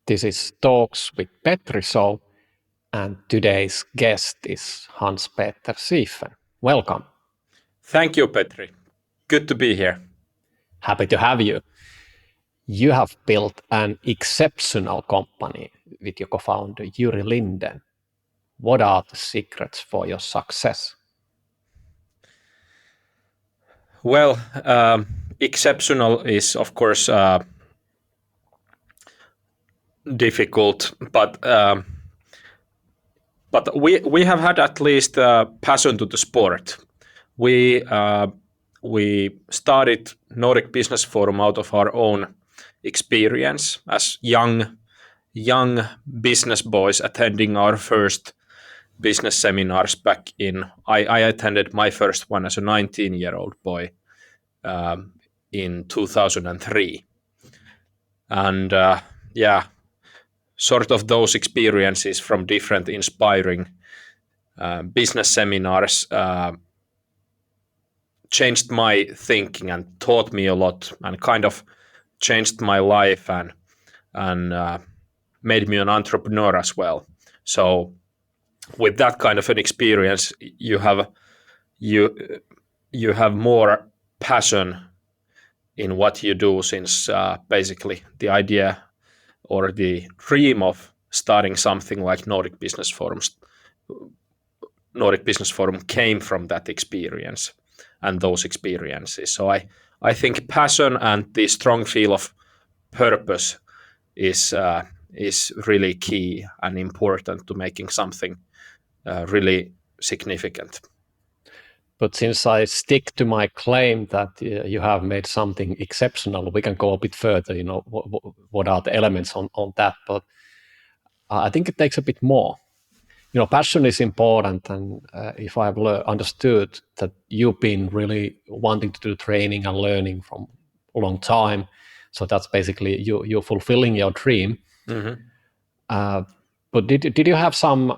This is Talks with Petri show, and today's guest is Hans-Peter Siefen. Welcome. Thank you, Petri. Good to be here. Happy to have you. You have built an exceptional company with your co-founder Juri Linden. What are the secrets for your success? Well, exceptional is, of course, difficult, but we have had at least passion to the sport. We started Nordic Business Forum out of our own experience as young business boys attending our first business seminars back in. I attended my first one as a 19-year-old boy in 2003, and sort of those experiences from different inspiring business seminars changed my thinking and taught me a lot, and kind of changed my life and made me an entrepreneur as well. So with that kind of an experience, you have more passion in what you do, since basically the idea or the dream of starting something like Nordic Business Forum came from that experience and those experiences. So I think passion and the strong feel of purpose is really key and important to making something really significant. But since I stick to my claim that you have made something exceptional, we can go a bit further, what are the elements on that. But I think it takes a bit more. Passion is important. And if I've understood that you've been really wanting to do training and learning from a long time, so that's basically you're fulfilling your dream. Mm-hmm. But did you have some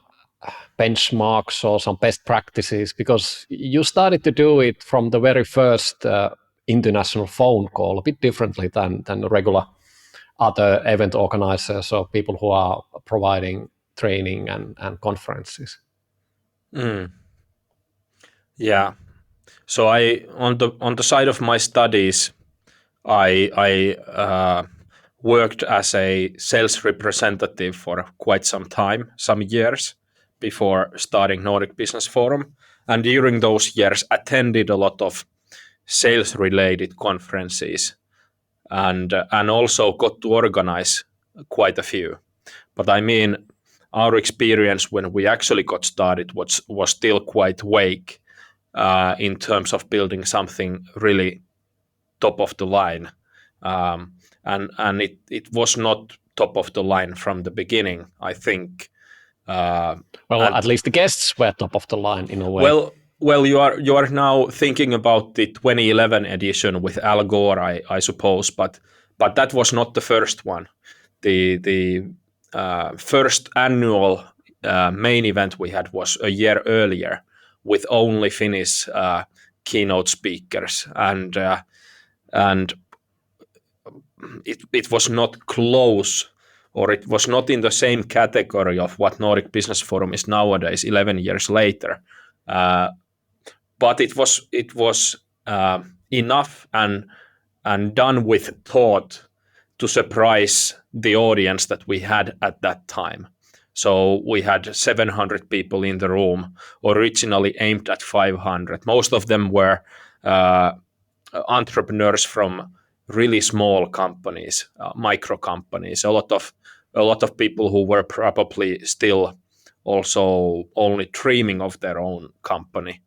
benchmarks or some best practices? Because you started to do it from the very first international phone call a bit differently than the regular other event organizers or people who are providing training and conferences. Yeah. So on the side of my studies, I worked as a sales representative for quite some time, some years before starting Nordic Business Forum, and during those years attended a lot of sales related conferences and also got to organize quite a few. But I mean, our experience when we actually got started was still quite vague in terms of building something really top of the line, and it was not top of the line from the beginning, I think. At least the guests were top of the line in a way. Well, you are now thinking about the 2011 edition with Al Gore, I suppose, but that was not the first one. The first annual main event we had was a year earlier with only Finnish keynote speakers, and it was not close, or it was not in the same category of what Nordic Business Forum is nowadays 11 years later. But it was enough and done with thought to surprise the audience that we had at that time. So we had 700 people in the room, originally aimed at 500. Most of them were entrepreneurs from really small companies, micro companies. A lot of people who were probably still also only dreaming of their own company,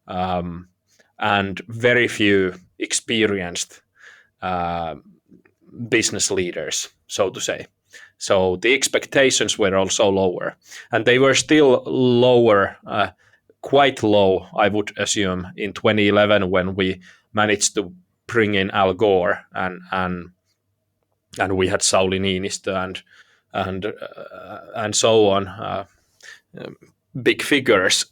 and very few experienced business leaders, so to say. So the expectations were also lower, and they were still lower, quite low, I would assume, in 2011 when we managed to bring in Al Gore and we had Sauli Niinistö and so on, big figures.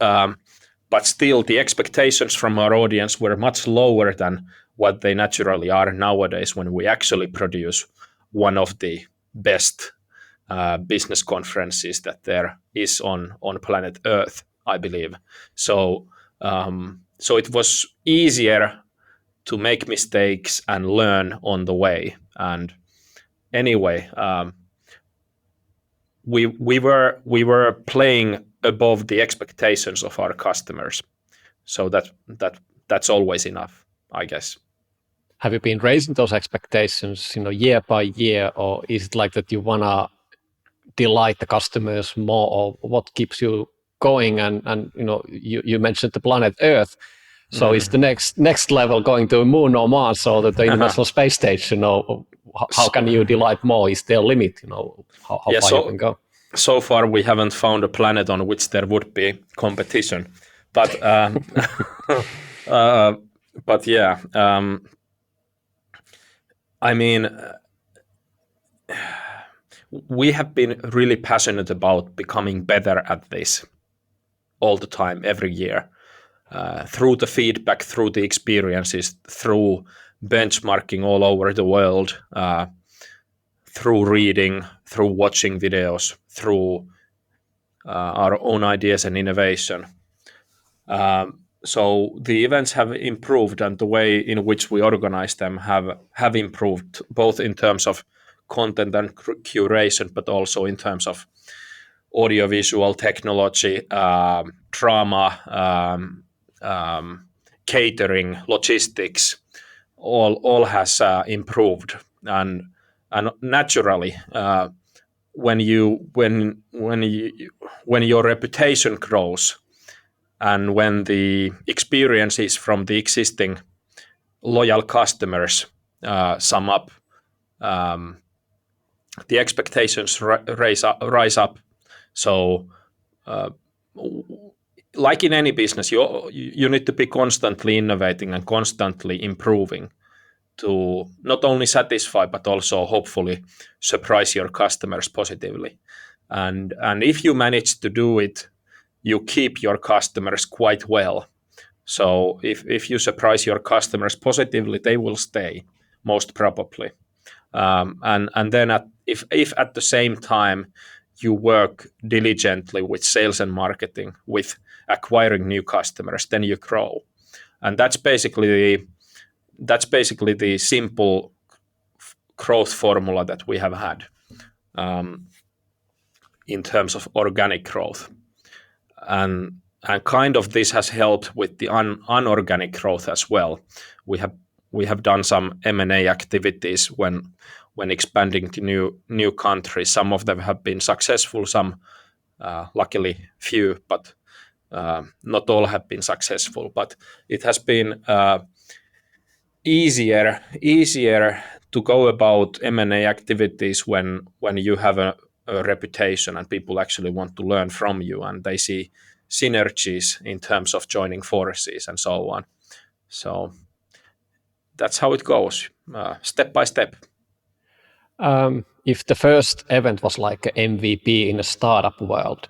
But still, the expectations from our audience were much lower than what they naturally are nowadays when we actually produce one of the best business conferences that there is on planet Earth, I believe. So so it was easier to make mistakes and learn on the way. And anyway, we were playing above the expectations of our customers. So that's always enough, I guess. Have you been raising those expectations, year by year, or is it like that you wanna delight the customers more, or what keeps you going? And you mentioned the planet Earth. So is the next level going to Moon or Mars or the International Space Station? How can you delight more? Is there a limit? How Yeah, far you can go? so far we haven't found a planet on which there would be competition, but but yeah, I mean, we have been really passionate about becoming better at this all the time, every year, through the feedback, through the experiences, through benchmarking all over the world, through reading, through watching videos, through our own ideas and innovation. So the events have improved, and the way in which we organize them have improved, both in terms of content and curation, but also in terms of audiovisual technology, drama, catering, logistics. All has improved, and naturally, when your reputation grows, and when the experiences from the existing loyal customers sum up, the expectations rise up. So, like in any business, you need to be constantly innovating and constantly improving to not only satisfy but also hopefully surprise your customers positively. And if you manage to do it, you keep your customers quite well. So if you surprise your customers positively, they will stay, most probably. And then if at the same time you work diligently with sales and marketing, with acquiring new customers, then you grow. And that's basically the simple growth formula that we have had, in terms of organic growth. And kind of this has helped with the unorganic growth as well. We have done some M&A activities when expanding to new countries. Some of them have been successful, some luckily few, but not all have been successful. But it has been easier to go about M&A activities when you have a reputation and people actually want to learn from you, and they see synergies in terms of joining forces and so on. So that's how it goes, step by step. If the first event was like an MVP in a startup world,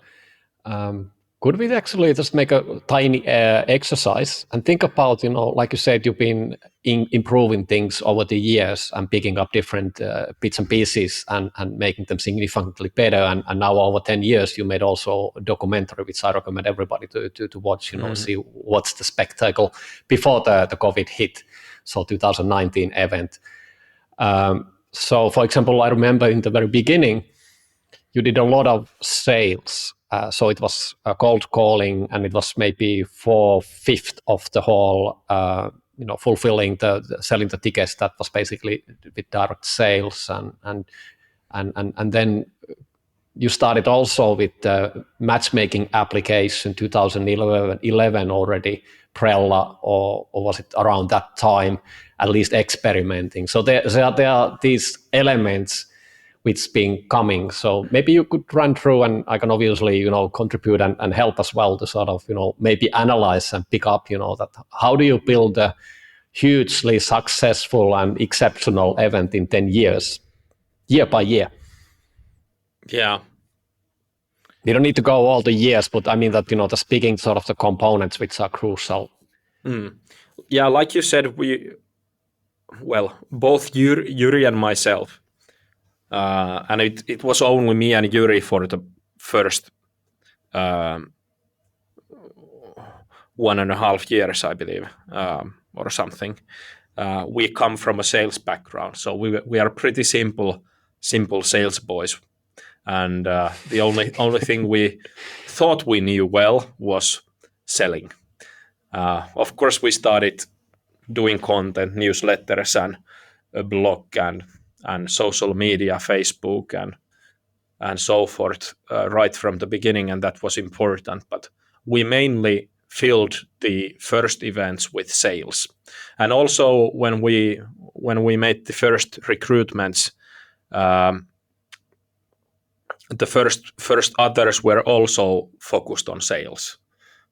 could we actually just make a tiny exercise and think about, like you said, you've been improving things over the years and picking up different bits and pieces and making them significantly better. And now over 10 years, you made also a documentary, which I recommend everybody to watch, see what's the spectacle before the COVID hit. So 2019 event. So for example, I remember in the very beginning, you did a lot of sales. So it was cold calling, and it was maybe 4/5 of the whole, fulfilling selling the tickets. That was basically with direct sales, and then you started also with the matchmaking application 2011 already, Prella, or was it around that time, at least experimenting. So there are these elements which been coming. So maybe you could run through, and I can obviously, contribute and help as well to sort of, maybe analyze and pick up, that how do you build a hugely successful and exceptional event in 10 years, year by year? Yeah. You don't need to go all the years, but I mean that, the speaking sort of the components which are crucial. Yeah, like you said, both Yuri and myself, and it was only me and Yuri for the first 1.5 years, I believe, or something. We come from a sales background, so we are pretty simple sales boys, and the only thing we thought we knew well was selling. Of course, we started doing content, newsletters, and a blog, and social media, Facebook, and so forth, right from the beginning, and that was important. But we mainly filled the first events with sales, and also when we made the first recruitments, the first others were also focused on sales.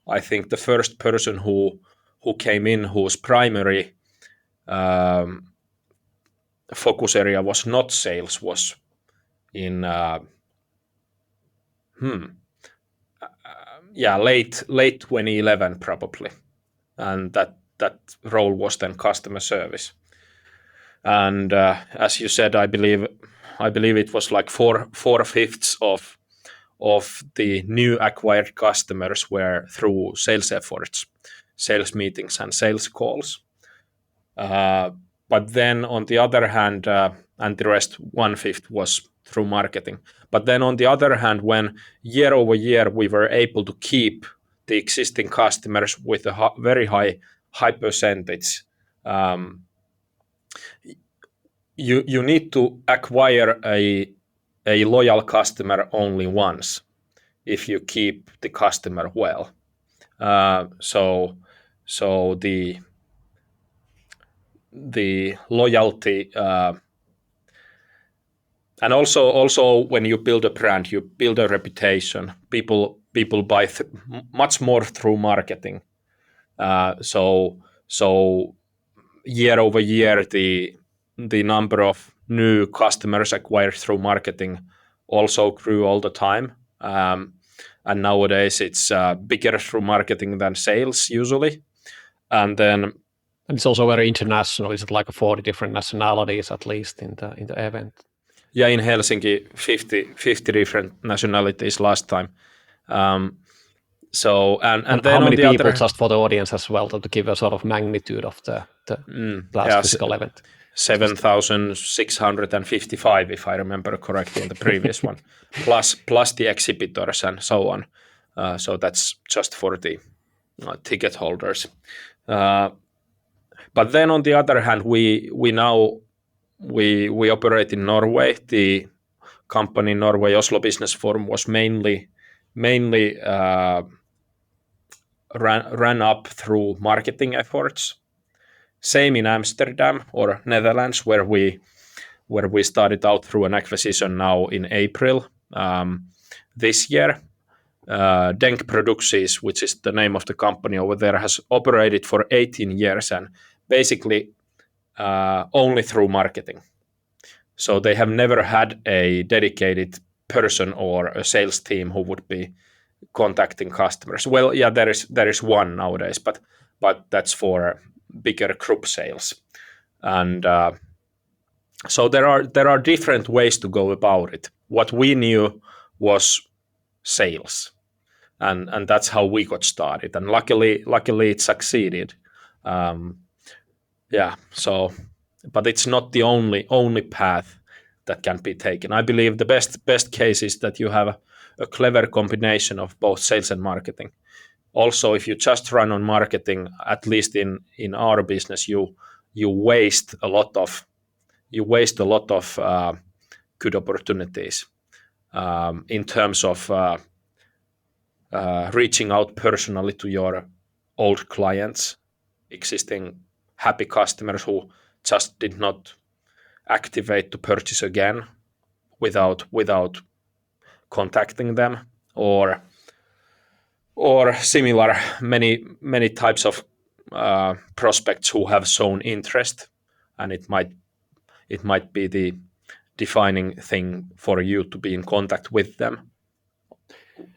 I think the first person who came in whose primary focus area was not sales was in late 2011 probably, and that role was then customer service. And as you said, I believe it was like 4/5 of the new acquired customers were through sales efforts, sales meetings, and sales calls. But then on the other hand, and the rest 1/5 was through marketing. But then on the other hand, when year over year we were able to keep the existing customers with a very high percentage, you need to acquire a loyal customer only once if you keep the customer well. So the loyalty, and also when you build a brand, you build a reputation. People buy much more through marketing. So year over year, the number of new customers acquired through marketing also grew all the time. And nowadays it's bigger through marketing than sales usually. And it's also very international. Is it like 40 different nationalities at least in the event? Yeah, in Helsinki, 50 different nationalities last time. So and then how many on the people, other, just for the audience as well, to give a sort of magnitude of the last physical event? 7,655, if I remember correctly, in the previous one, plus the exhibitors and so on. So that's just for the ticket holders. But then on the other hand, we operate in Norway. The company Norway Oslo Business Forum was mainly ran up through marketing efforts. Same in Amsterdam or Netherlands, where we started out through an acquisition now in April this year. Denk Producties, which is the name of the company over there, has operated for 18 years and basically only through marketing. So they have never had a dedicated person or a sales team who would be contacting customers. Well, yeah, there is one nowadays, but that's for bigger group sales. And so there are different ways to go about it. What we knew was sales, and that's how we got started. And luckily it succeeded. So, but it's not the only path that can be taken. I believe the best case is that you have a clever combination of both sales and marketing. Also, if you just run on marketing, at least in our business, you waste a lot of good opportunities in terms of reaching out personally to your old clients, existing happy customers who just did not activate to purchase again without contacting them, or similar many types of prospects who have shown interest, and it might be the defining thing for you to be in contact with them.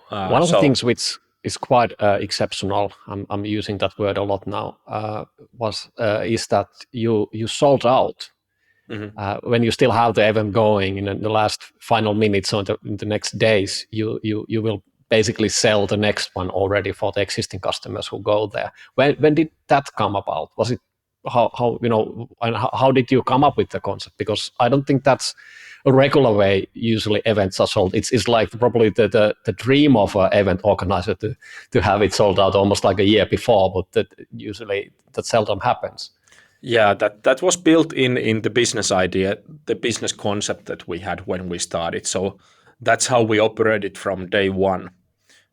One of the things which is quite exceptional, I'm using that word a lot now, is that you sold out When you still have the event going in the last final minutes or in the next days, you will basically sell the next one already for the existing customers who go there. When did that come about? Was it how and how did you come up with the concept? Because I don't think that's a regular way usually events are sold. It's like probably the dream of an event organizer to have it sold out almost like a year before, but usually that seldom happens. Yeah, that was built in the business idea, the business concept that we had when we started. So that's how we operated from day one.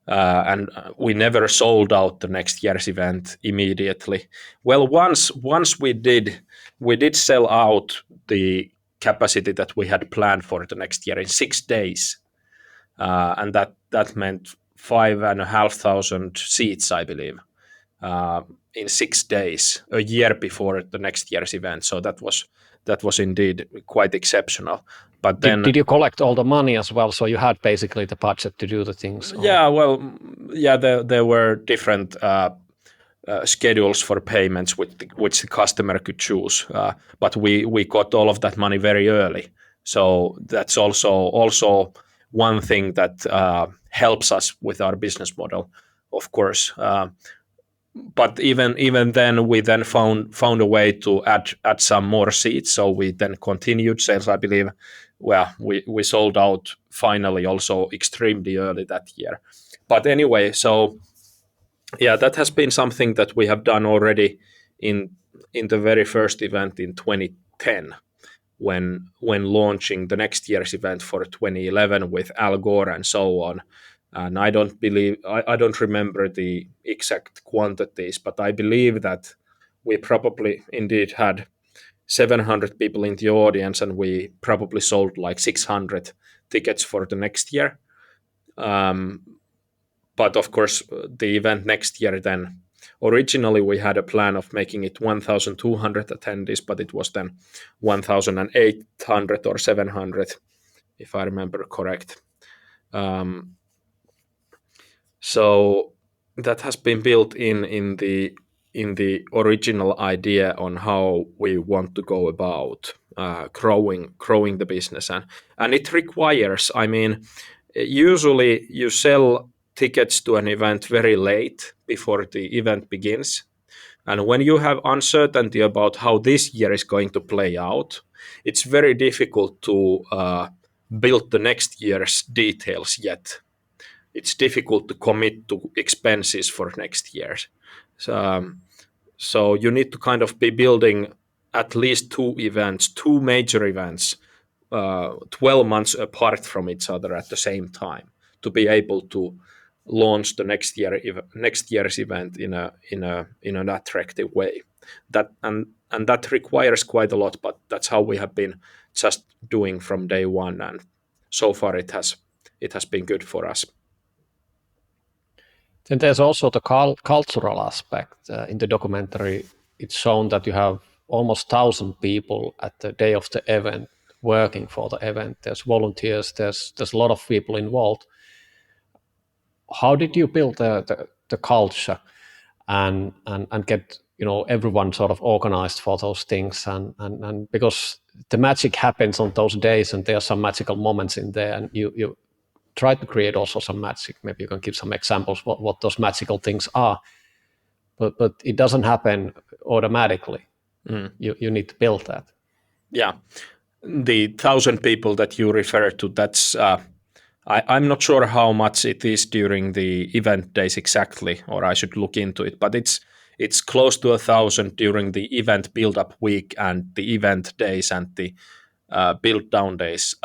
And we never sold out the next year's event immediately. Well, once we did sell out the capacity that we had planned for the next year in 6 days, and that meant 5,500 seats, I believe, in 6 days, a year before the next year's event. So that was indeed quite exceptional. But then, did you collect all the money as well? So you had basically the budget to do the things. yeah, well, yeah, there were different schedules for payments which the customer could choose, but we got all of that money very early. So that's also one thing that helps us with our business model, of course. But even then, we then found a way to add some more seats. So we then continued sales. I believe, well, we sold out finally also extremely early that year. But anyway, so yeah, that has been something that we have done already in the very first event in 2010, when launching the next year's event for 2011 with Al Gore and so on. And I don't remember the exact quantities, but I believe that we probably indeed had 700 people in the audience, and we probably sold like 600 tickets for the next year. But of course, the event next year, then originally we had a plan of making it 1,200 attendees, but it was then 1,800 or 700, if I remember correct. So that has been built in the original idea on how we want to go about growing the business, and it requires. I mean, usually you sell tickets to an event very late before the event begins, and when you have uncertainty about how this year is going to play out, it's very difficult to build the next year's details yet. It's difficult to commit to expenses for next year. So you need to kind of be building at least two major events, 12 months apart from each other at the same time, to be able to launch the next year's event in an attractive way. And that requires quite a lot, but that's how we have been just doing from day one, and so far it has been good for us. Then there's also the cultural aspect. In the documentary, it's shown that you have almost 1,000 people at the day of the event working for the event. There's volunteers, there's a lot of people involved. How did you build the culture and get everyone sort of organized for those things, and because the magic happens on those days, and there are some magical moments in there, and you try to create also some magic. Maybe you can give some examples what those magical things are, but it doesn't happen automatically. You need to build that. Yeah, the 1,000 people that you refer to, that's I'm not sure how much it is during the event days exactly, or I should look into it, but it's close to 1,000 during the event build-up week and the event days and the build-down days.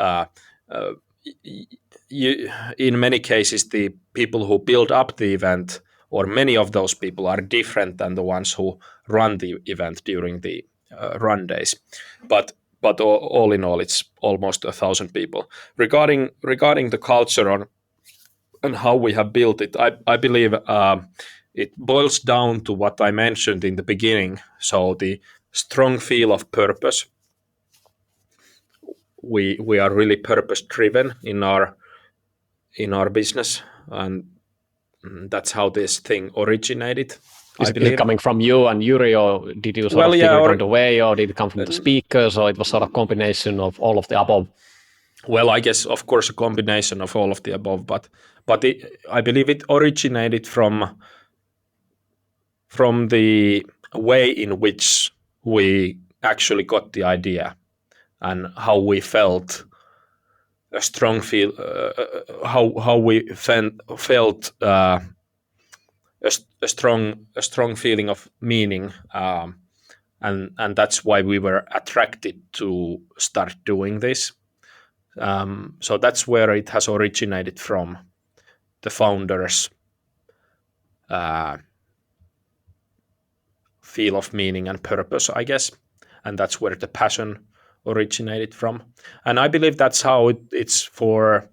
In many cases, the people who build up the event, or many of those people, are different than the ones who run the event during the run days. But all in all, it's almost 1,000 people. Regarding the culture and how we have built it, I believe it boils down to what I mentioned in the beginning. So the strong feel of purpose. We are really purpose driven in our business, and that's how this thing originated. Is it coming from you and Yuri, or did you sort of figure it on the way, or did it come from the speakers, or it was sort of combination of all of the above? Well, I guess, of course, a combination of all of the above, but I believe it originated from the way in which we actually got the idea and how we felt a strong feel, how we felt a strong feeling of meaning, and that's why we were attracted to start doing this. So that's where it has originated from, the founders' feel of meaning and purpose, I guess, and that's where the passion originated from. And I believe that's how it's for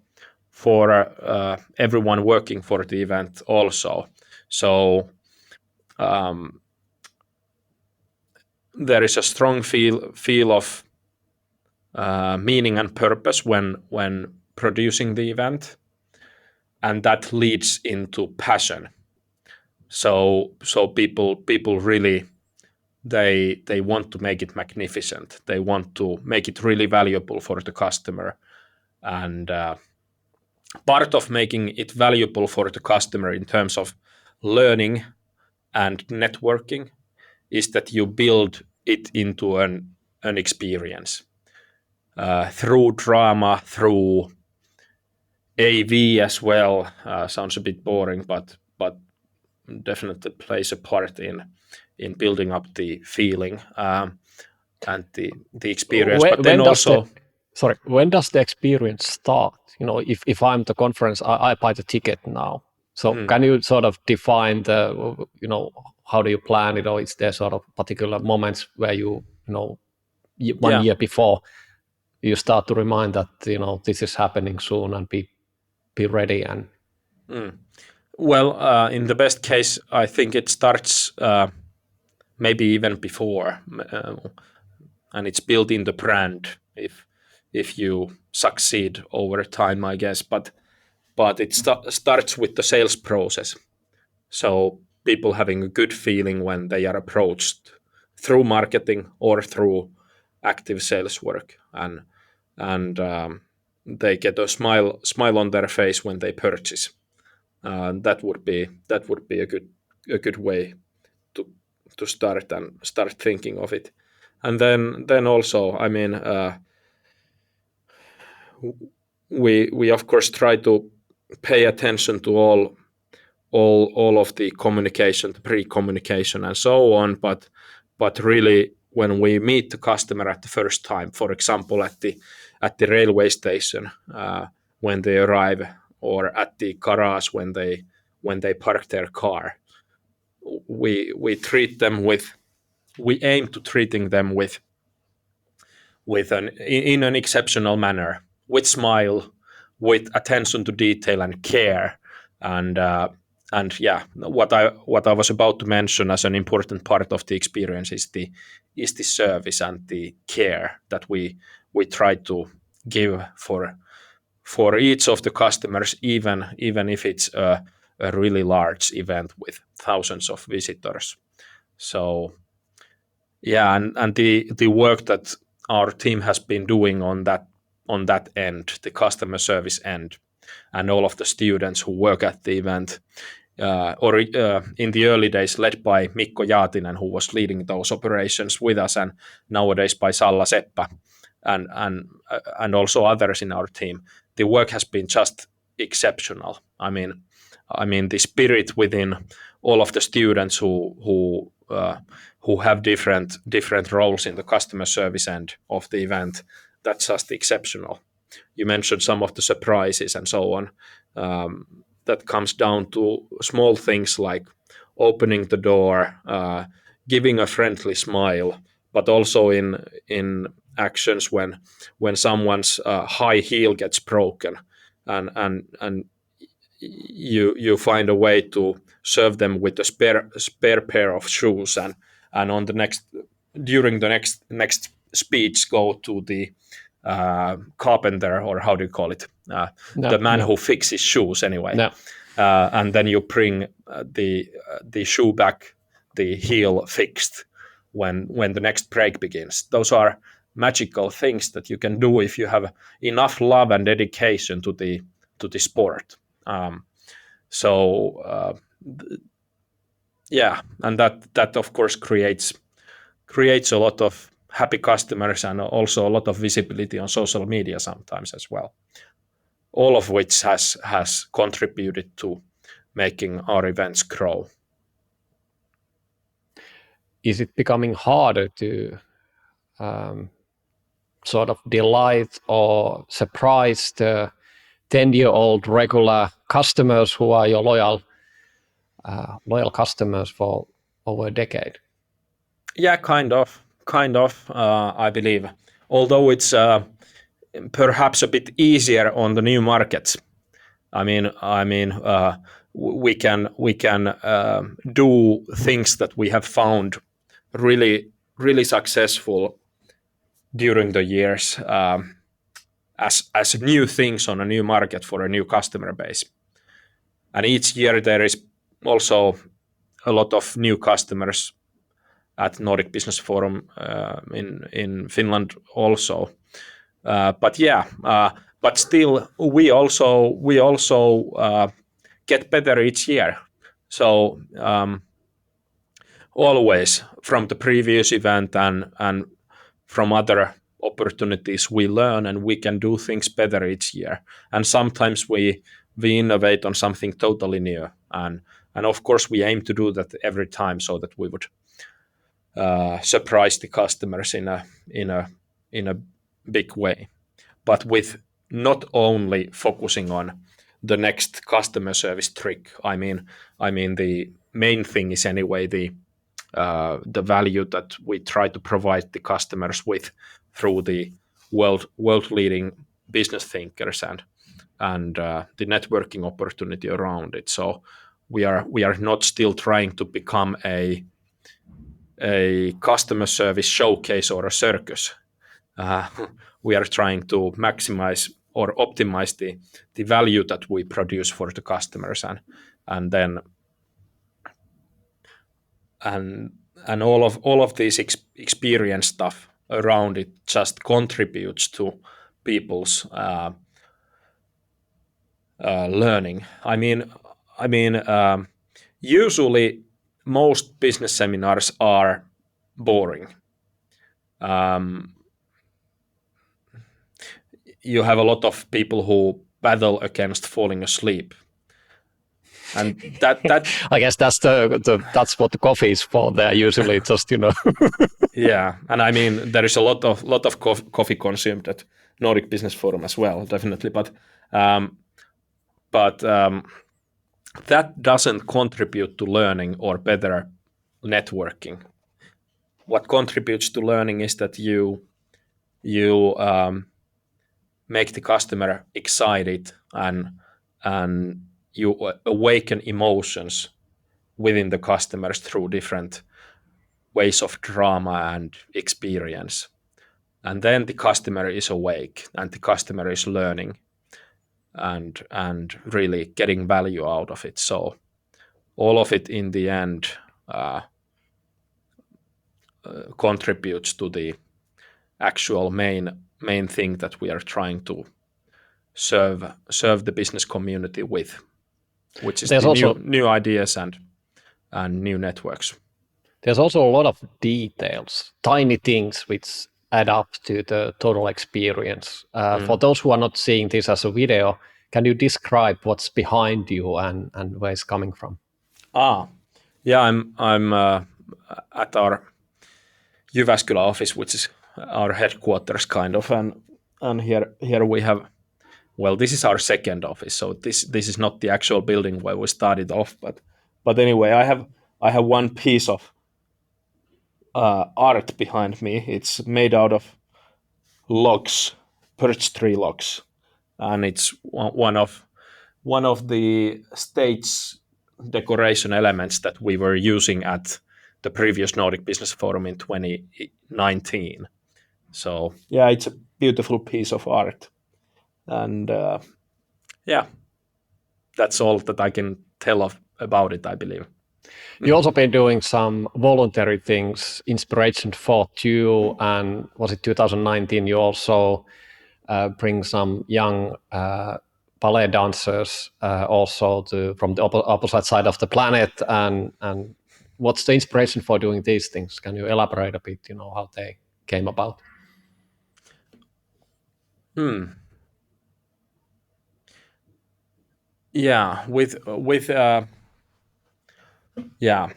everyone working for the event also. So there is a strong feel of meaning and purpose when producing the event, and that leads into passion. So people really, they want to make it magnificent. They want to make it really valuable for the customer, and part of making it valuable for the customer in terms of learning and networking is that you build it into an experience through drama, through AV as well. Sounds a bit boring, but definitely plays a part in building up the feeling and the experience. But then also, when does the experience start? If I'm the conference, I buy the ticket now. So can you sort of define how do you plan it, or is there sort of particular moments where one year before you start to remind that this is happening soon and be ready and. Well, in the best case, I think it starts maybe even before, and it's built in the brand if you succeed over time, I guess. But it starts with the sales process. So people having a good feeling when they are approached through marketing or through active sales work, and they get a smile on their face when they purchase. That would be a good way to start thinking of it. And then also, I mean, we of course try to pay attention to all of the communication, the pre-communication, and so on. But really, when we meet the customer at the first time, for example, at the railway station when they arrive, or at the garage when they park their car, we treat them we aim to treating them in an exceptional manner, with smile, with attention to detail and care, and yeah, what I was about to mention as an important part of the experience is the service and the care that we try to give for each of the customers, even if it's a really large event with thousands of visitors. So yeah, and the work that our team has been doing on that end, the customer service end, and all of the students who work at the event, or in the early days led by Mikko Jaatinen, who was leading those operations with us, and nowadays by Salla Seppä, and also others in our team. The work has been just exceptional. I mean the spirit within all of the students who have different roles in the customer service end of the event, that's just exceptional. You mentioned some of the surprises and so on. That comes down to small things like opening the door, giving a friendly smile, but also in actions when someone's high heel gets broken, and you find a way to serve them with a spare pair of shoes, and on during the next speech go to the carpenter, or how do you call it, the man who fixes shoes anyway, and then you bring the shoe back the heel fixed when the next break begins. Those are magical things that you can do if you have enough love and dedication to the sport. So yeah, and that of course creates a lot of happy customers and also a lot of visibility on social media sometimes as well. All of which has contributed to making our events grow. Is it becoming harder to sort of delight or surprise the 10-year-old regular customers who are your loyal customers for over a decade? Yeah, kind of. I believe, although it's perhaps a bit easier on the new markets. We can do things that we have found really successful during the years as new things on a new market for a new customer base. And each year there is also a lot of new customers at Nordic Business Forum in Finland also. But still we also get better each year. So always from the previous event and from other opportunities we learn and we can do things better each year. And sometimes we innovate on something totally new. And of course we aim to do that every time so that we would surprise the customers in a big way, but with not only focusing on the next customer service trick. I mean the main thing is anyway the value that we try to provide the customers with through the world leading business thinkers and the networking opportunity around it. So we are not still trying to become a customer service showcase or a circus. We are trying to maximize or optimize the value that we produce for the customers, and all of these experience stuff around it just contributes to people's learning. Usually most business seminars are boring. You have a lot of people who battle against falling asleep, and that I guess that's that's what the coffee is for. There usually just yeah, and I mean there is a lot of coffee consumed at Nordic Business Forum as well, definitely, but that doesn't contribute to learning or better networking. What contributes to learning is that you make the customer excited and you awaken emotions within the customers through different ways of drama and experience. And then the customer is awake and the customer is learning and really getting value out of it. So all of it in the end contributes to the actual main thing that we are trying to serve the business community with, which is new ideas and new networks. There's also a lot of details, tiny things which add up to the total experience. For those who are not seeing this as a video, can you describe what's behind you and where it's coming from? Yeah, I'm at our Jyväskylä office, which is our headquarters kind of, and here we have, well, this is our second office, so this is not the actual building where we started off, but anyway, I have one piece of art behind me. It's made out of logs, birch tree logs, and it's one of the stage decoration elements that we were using at the previous Nordic Business Forum in 2019. So yeah, it's a beautiful piece of art, and yeah, that's all that I can tell about it, I believe. You also been doing some voluntary things. Inspiration for Two, and was it 2019? You also bring some young ballet dancers also from the opposite side of the planet. And what's the inspiration for doing these things? Can you elaborate a bit? How they came about? Yeah, yeah,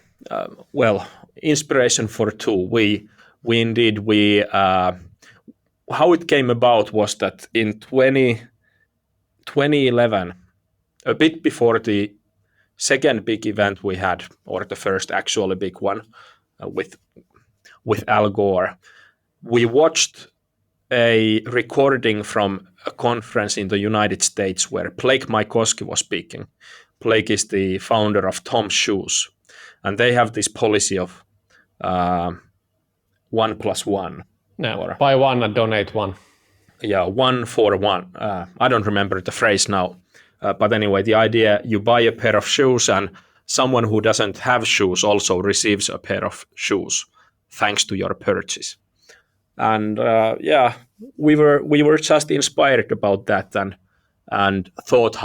well, inspiration for Two. We indeed we how it came about was that in 2011, a bit before the second big event we had, or the first actually big one, with Al Gore, we watched a recording from a conference in the United States where Blake Mycoskie was speaking. Blake is the founder of Tom's Shoes, and they have this policy of 1+1. Yeah, Or buy one and donate one. yeah, 1 for 1. I don't remember the phrase now, but anyway, the idea: you buy a pair of shoes, and someone who doesn't have shoes also receives a pair of shoes thanks to your purchase. And yeah, we were just inspired about that, and thought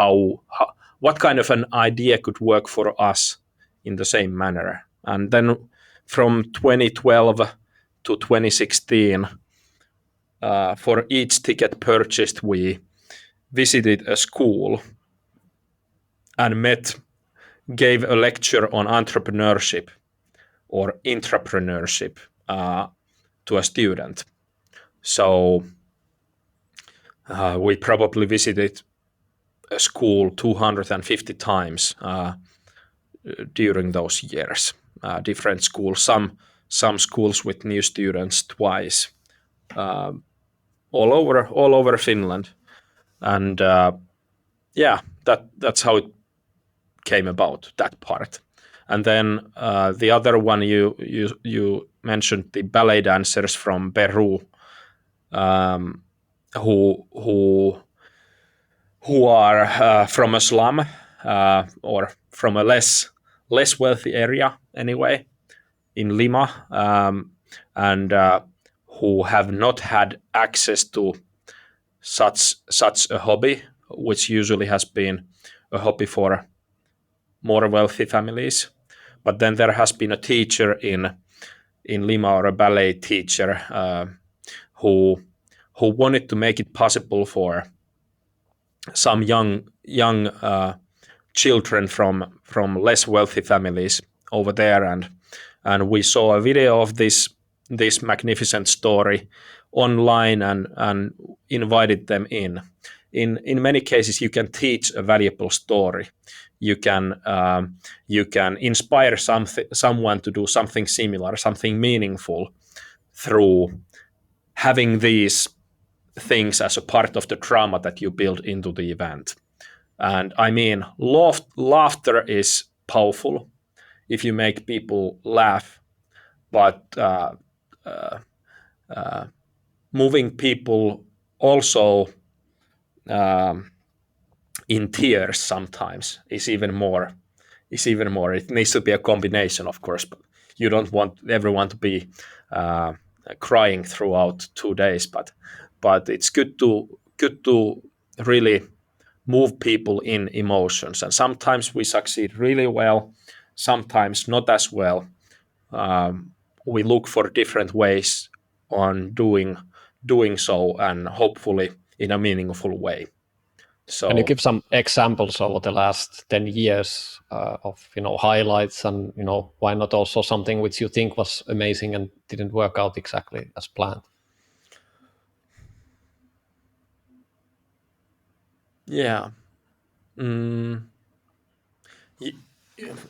what kind of an idea could work for us in the same manner. And then from 2012 to 2016, for each ticket purchased, we visited a school and gave a lecture on entrepreneurship or intrapreneurship to a student. So we probably visited a school 250 times during those years. Different schools, some schools with new students twice, all over Finland, and yeah, that's how it came about, that part. And then the other one you mentioned, the ballet dancers from Peru, who are from a slum or from a less wealthy area anyway in Lima, and who have not had access to such a hobby, which usually has been a hobby for more wealthy families. But then there has been a teacher in Lima, or a ballet teacher, who wanted to make it possible for some young children from less wealthy families over there, and we saw a video of this magnificent story online, and invited them in. In many cases, you can teach a valuable story. You can inspire someone to do something similar, something meaningful, through having these things as a part of the drama that you build into the event. And I mean, laughter is powerful if you make people laugh, but moving people also in tears sometimes is even more. It needs to be a combination, of course, but you don't want everyone to be crying throughout 2 days. But it's good to really move people in emotions, and sometimes we succeed really well, sometimes not as well. We look for different ways on doing so, and hopefully in a meaningful way. So, Can you give some examples over the last 10 years of highlights, and why not also something which you think was amazing and didn't work out exactly as planned? yeah.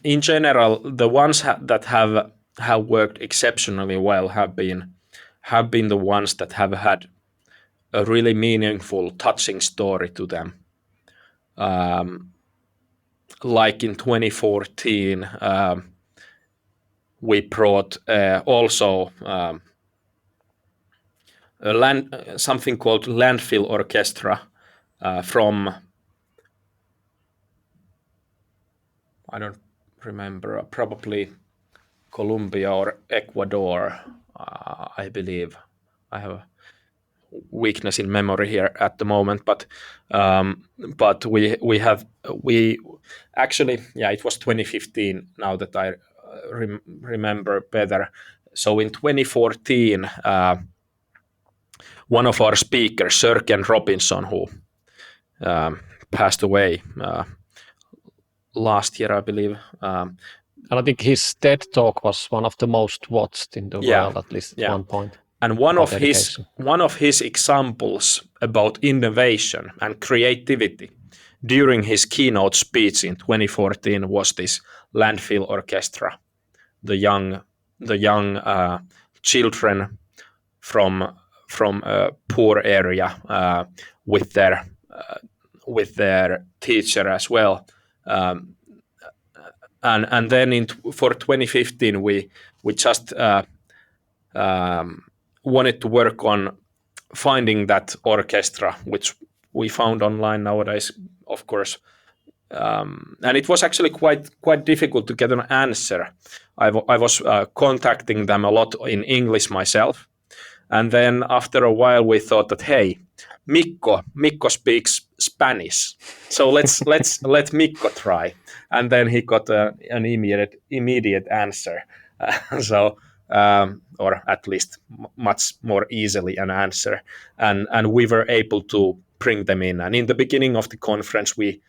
In general, the ones that have worked exceptionally well have been the ones that have had a really meaningful, touching story to them. Like in 2014, we brought also something called Landfill Orchestra from, I don't remember. Probably Colombia or Ecuador. I believe. I have a weakness in memory here at the moment, but we actually, yeah, it was 2015. Now that I remember better. So in 2014, one of our speakers, Sir Ken Robinson, who passed away last year, I believe. And I think his TED talk was one of the most watched in the Yeah, world, at least at yeah. one point. And About education. one of his examples about innovation and creativity during his keynote speech in 2014 was this landfill orchestra, the young children from a poor area with their teacher as well. And then for 2015 we just wanted to work on finding that orchestra, which we found online nowadays, of course. And it was actually quite difficult to get an answer. I was contacting them a lot in English myself, and then after a while we thought that, hey, Mikko speaks Spanish, so let Mikko try, and then he got an immediate answer. So or at least much more easily an answer, and we were able to bring them in. And in the beginning of the conference, we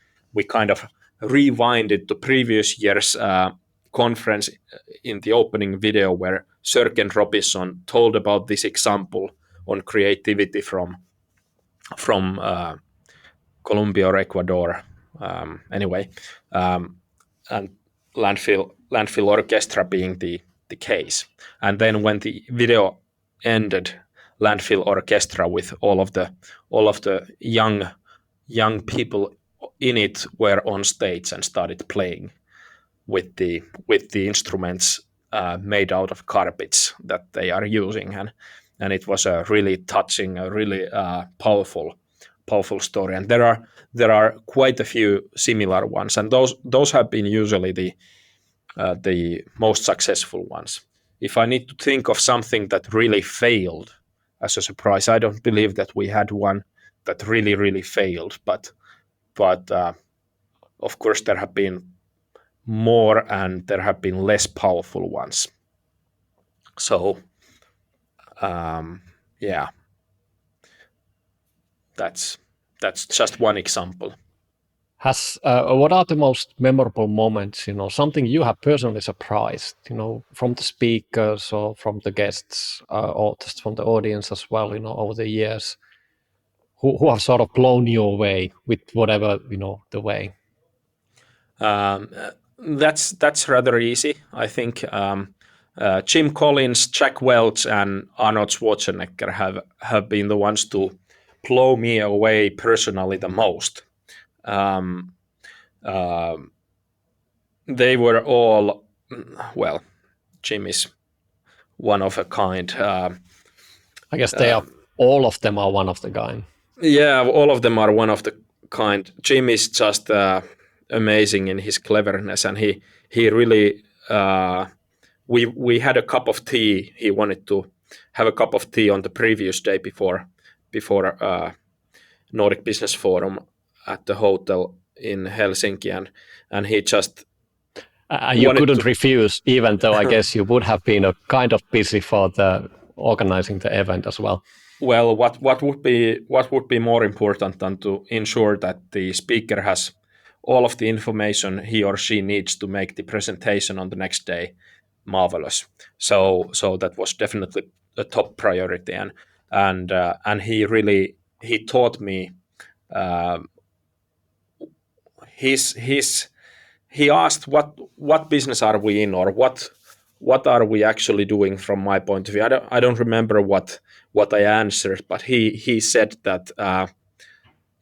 kind of rewinded the previous year's conference in the opening video, where Sir Ken Robinson told about this example on creativity from Colombia or Ecuador, anyway, and landfill orchestra being the case. And then when the video ended, landfill orchestra with all of the young people in it were on stage and started playing with the instruments made out of carpets that they are using, and it was a really touching, a really powerful story. And there are quite a few similar ones, and those have been usually the most successful ones. If I need to think of something that really failed as a surprise, I don't believe that we had one that really failed, but of course there have been more and there have been less powerful ones. So yeah, that's just one example. What are the most memorable moments, something you have personally surprised, from the speakers or from the guests, or just from the audience as well, over the years, who have sort of blown you away with whatever, the way? That's rather easy. I think Jim Collins, Jack Welch, and Arnold Schwarzenegger have been the ones to blow me away personally the most. They were all, well, Jim is one of a kind. I guess all of them are one of the kind. Yeah, all of them are one of the kind. Jim is just amazing in his cleverness, and he really. We had a cup of tea. He wanted to have a cup of tea on the previous day before Nordic Business Forum at the hotel in Helsinki, and he just you couldn't refuse, even though I guess you would have been kind of busy for the organizing the event as well. Well, what would be more important than to ensure that the speaker has all of the information he or she needs to make the presentation on the next day marvelous. So that was definitely a top priority, and he taught me. He asked what business are we in, or what are we actually doing from my point of view. I don't remember what I answered, but he said that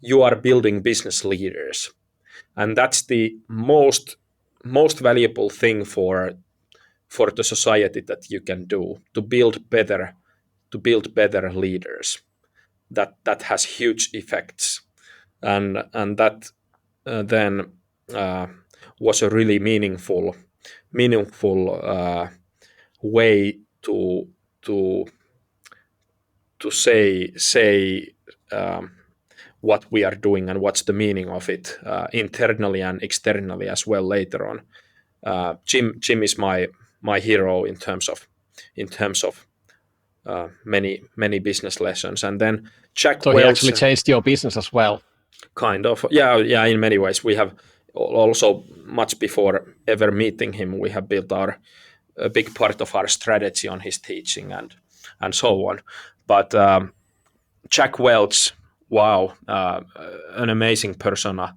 you are building business leaders, and that's the most valuable thing for the society that you can do, to build better leaders. That has huge effects, and that then was a really meaningful way to say what we are doing and what's the meaning of it internally and externally as well later on. Jim is my hero in terms of many business lessons. And then Jack So he Welch, actually changed your business as well. kind of, yeah. In many ways, we have also much before ever meeting him, we have built a big part of our strategy on his teaching and so on. But Jack Welch, wow, an amazing persona.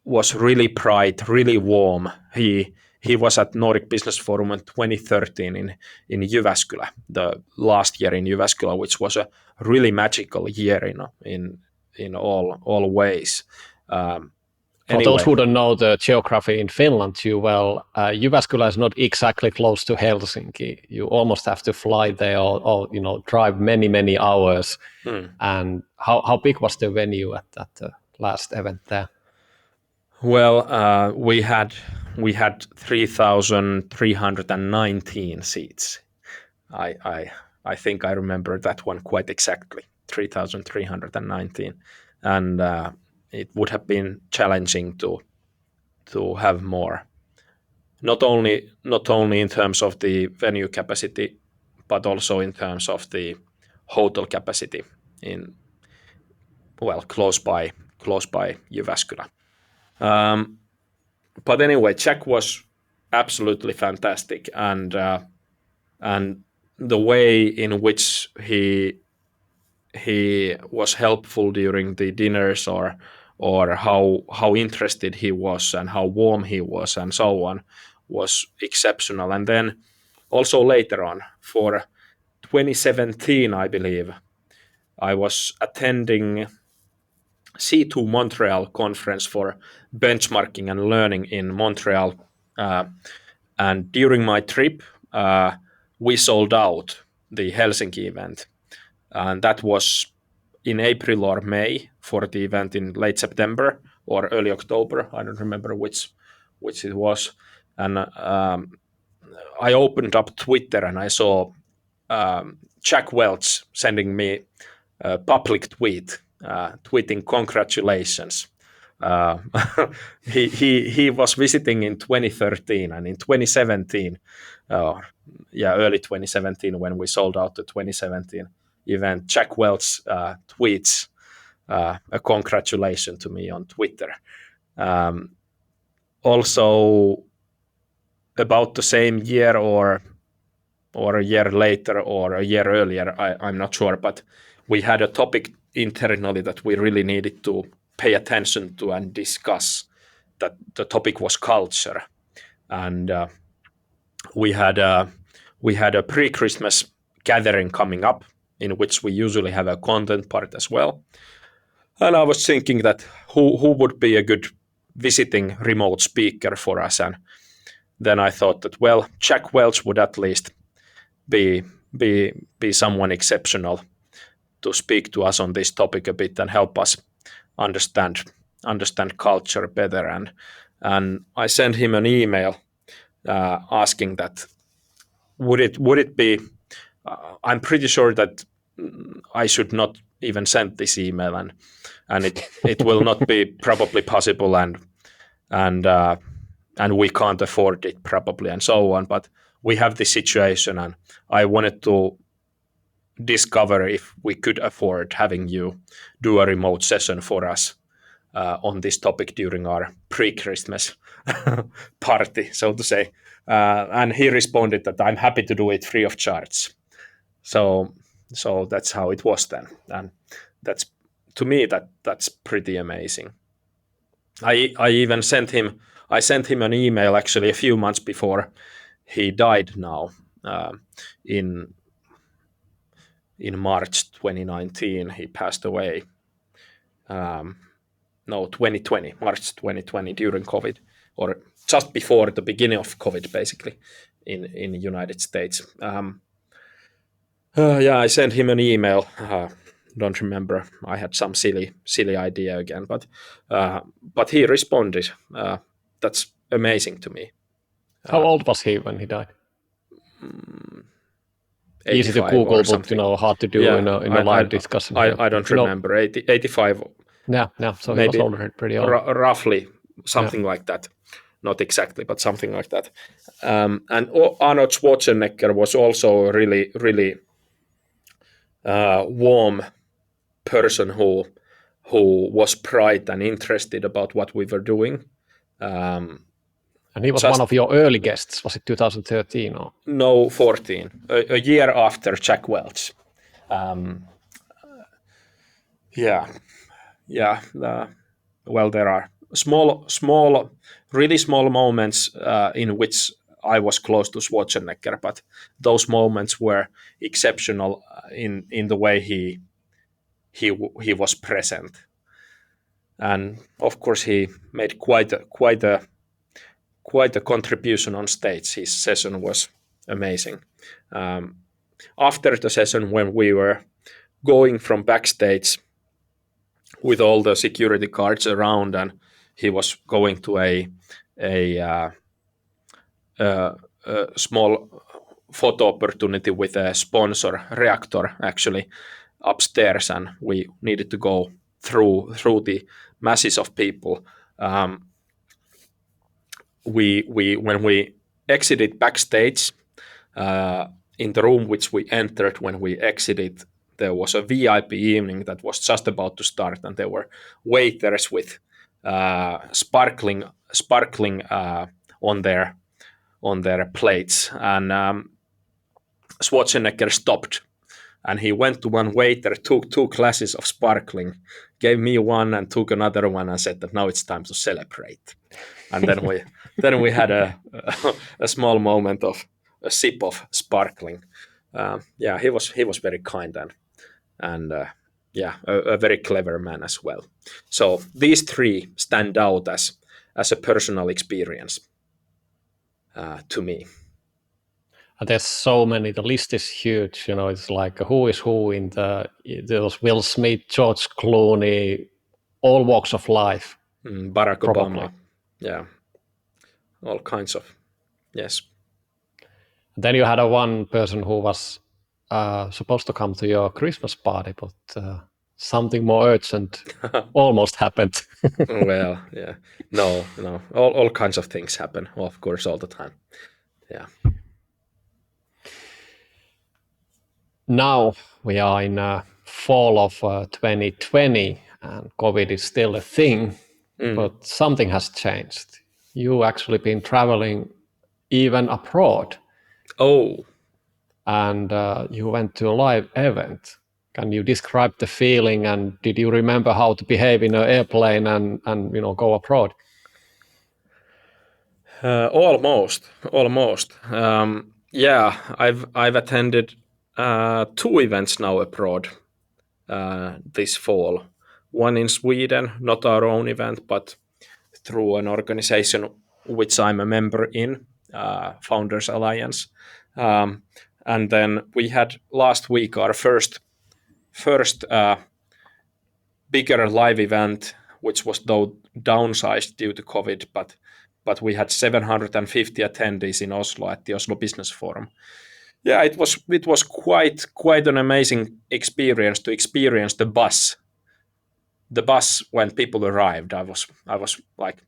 Was really bright, really warm. He was at Nordic Business Forum in 2013 in Jyväskylä, the last year in Jyväskylä, which was a really magical year, in all ways. For those who don't know the geography in Finland too well, Jyväskylä is not exactly close to Helsinki. You almost have to fly there or drive many hours. And how big was the venue at that last event there? Well, we had 3,319 seats. I think I remember that one quite exactly, 3,319, and it would have been challenging to have more. Not only in terms of the venue capacity, but also in terms of the hotel capacity close by Jyväskylä. But anyway, Jack was absolutely fantastic, and the way in which he was helpful during the dinners, or how interested he was and how warm he was and so on, was exceptional. And then also later on, for 2017, I believe, I was attending C2 Montreal conference for benchmarking and learning in Montreal. And during my trip, we sold out the Helsinki event. And that was in April or May for the event in late September or early October. I don't remember which it was. And I opened up Twitter and I saw Jack Welch sending me a public tweet, tweeting congratulations. He was visiting in 2013, and in 2017, early 2017, when we sold out the 2017 event, Jack Welch tweets a congratulation to me on Twitter. Also, about the same year or a year later or a year earlier, I'm not sure, but we had a topic internally that we really needed to pay attention to and discuss. That the topic was culture, and we had a pre-Christmas gathering coming up, in which we usually have a content part as well. And I was thinking that who would be a good visiting remote speaker for us, and then I thought that, well, Jack Welch would at least be someone exceptional to speak to us on this topic a bit and help us understand culture better. And I sent him an email asking that would it be. I'm pretty sure that I should not even send this email, and it will not be probably possible, and we can't afford it probably, and so on. But we have this situation, and I wanted to discover if we could afford having you do a remote session for us on this topic during our pre-Christmas party, so to say. And he responded that I'm happy to do it free of charge. So that's how it was then, and that's, to me, that's pretty amazing. I even sent him an email actually a few months before he died now, in March 2019. He passed away. 2020, March 2020, during COVID, or just before the beginning of COVID, basically, in the United States. I sent him an email don't remember. I had some silly idea again, but he responded. That's amazing to me. How old was he when he died? 85 Easy to Google, or but something. hard to do Yeah, in a live discussion here. I don't remember. 85, Yeah. So he was maybe already pretty old. Roughly something like that. Not exactly, but something like that. And Arnold Schwarzenegger was also a really warm person who was bright and interested about what we were doing. And he was one of your early guests. Was it 2013 or? No, 14, a year after Jack Welch. Well, there are really small moments in which I was close to Schwarzenegger, but those moments were exceptional in the way he was present, and of course he made quite a contribution on stage. His session was amazing. After the session, when we were going from backstage with all the security guards around, and he was going to a small photo opportunity with a sponsor, Reactor, actually upstairs, and we needed to go through the masses of people. When we exited backstage, in the room which we entered when we exited, there was a VIP evening that was just about to start, and there were waiters with sparkling on their plates, and Schwarzenegger stopped, and he went to one waiter, took 2 glasses of sparkling, gave me one, and took another one, and said that now it's time to celebrate. And then we had a small moment of a sip of sparkling. He was very kind and a very clever man as well. So these 3 stand out as a personal experience to me. There's so many. The list is huge. It's like who is who in there was Will Smith, George Clooney, all walks of life. Barack probably. Obama, yeah, all kinds of, yes. Then you had one person who was supposed to come to your Christmas party, but something more urgent almost happened. Well, yeah, no, all kinds of things happen, of course, all the time. Yeah. Now we are in fall of 2020, and COVID is still a thing, but something has changed. You actually been traveling even abroad. Oh. And you went to a live event. Can you describe the feeling, and did you remember how to behave in an airplane and go abroad? Almost. Yeah, I've attended 2 events now abroad this fall. One in Sweden, not our own event, but through an organization which I'm a member in, Founders Alliance. And then we had last week our first bigger live event, which was though downsized due to COVID, but we had 750 attendees in Oslo at the Oslo Business Forum. Yeah, it was quite an amazing experience to experience the bus. The bus when people arrived. I was like,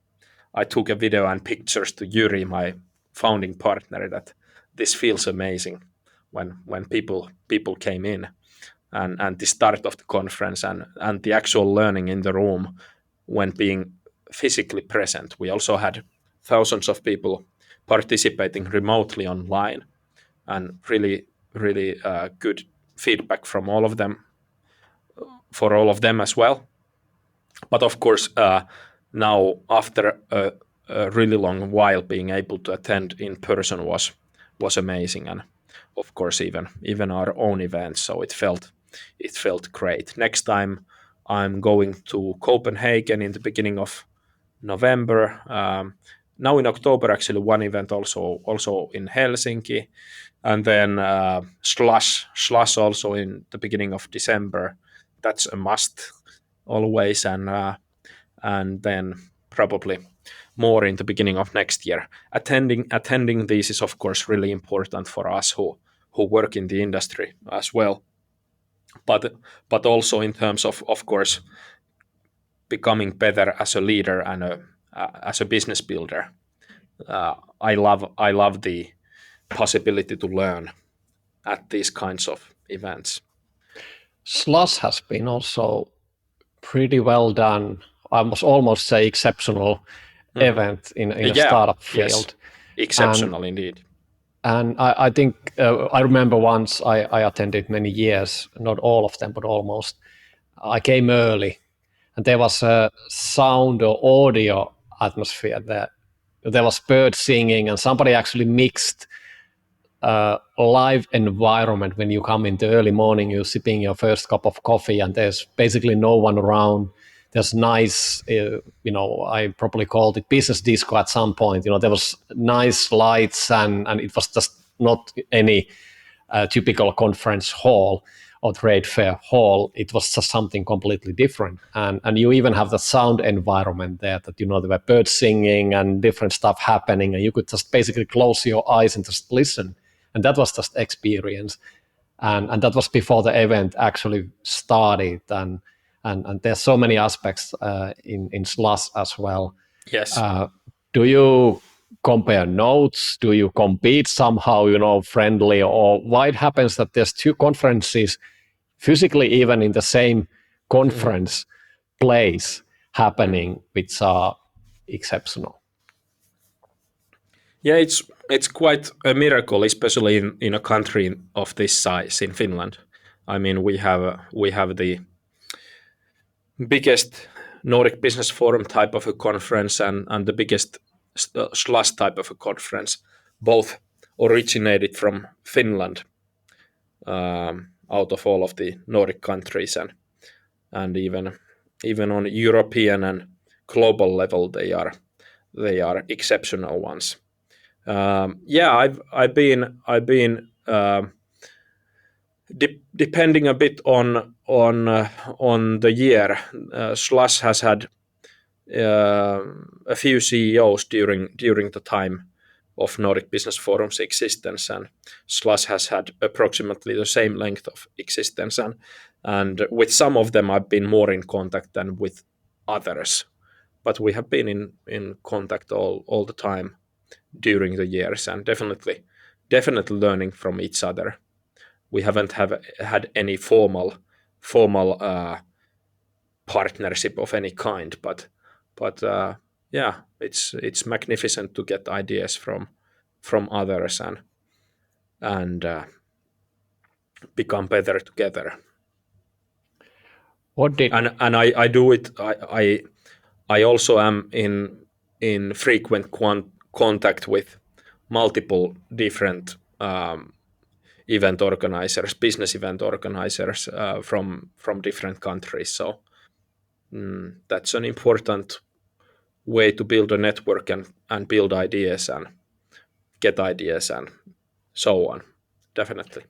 I took a video and pictures to Yuri, my founding partner, that this feels amazing when people came in, and the start of the conference and the actual learning in the room when being physically present. We also had thousands of people participating remotely online, and really good feedback from all of them, for all of them as well. But of course, now after a really long while, being able to attend in person was amazing, and of course even our own events. So it felt great. Next time I'm going to Copenhagen in the beginning of November. Now in October, actually, one event also in Helsinki, and then Slush also in the beginning of December. that's a must always, and then probably more in the beginning of next year. Attending these is of course really important for us who work in the industry as well, but also in terms of course becoming better as a leader and as a business builder. I love the possibility to learn at these kinds of events. Slush has been also pretty well done. I must almost say exceptional event in a Yeah, startup yes, field. exceptional indeed. And I think I remember once I attended many years, not all of them, but almost. I came early, and there was a sound or audio atmosphere there. There was birds singing, and somebody actually mixed live environment when you come in the early morning, you're sipping your first cup of coffee, and there's basically no one around. There's nice, I probably called it business disco at some point. There was nice lights, and it was just not any typical conference hall or trade fair hall. It was just something completely different. And you even have the sound environment there that, there were birds singing and different stuff happening, and you could just basically close your eyes and just listen. And that was just experience. And that was before the event actually started. And there's so many aspects in Slush as well. Yes. Do you compare notes? Do you compete somehow, friendly? Or why it happens that there's two conferences physically even in the same conference place happening, which are exceptional? Yeah, it's quite a miracle, especially in a country of this size, in Finland. I mean, we have the biggest Nordic Business Forum type of a conference and the biggest Slush type of a conference, both originated from Finland, out of all of the Nordic countries, and even on European and global level, they are exceptional ones. Yeah, I've been depending a bit on the year. Slush has had a few CEOs during the time of Nordic Business Forum's existence, and Slush has had approximately the same length of existence, and with some of them I've been more in contact than with others, but we have been in contact all the time during the years, and definitely learning from each other. We haven't had any formal partnership of any kind, but yeah, it's magnificent to get ideas from others and become better together. What did And I do it. I also am in frequent contact with multiple different event organizers, business event organizers from different countries. So that's an important way to build a network and build ideas and get ideas and so on. Definitely.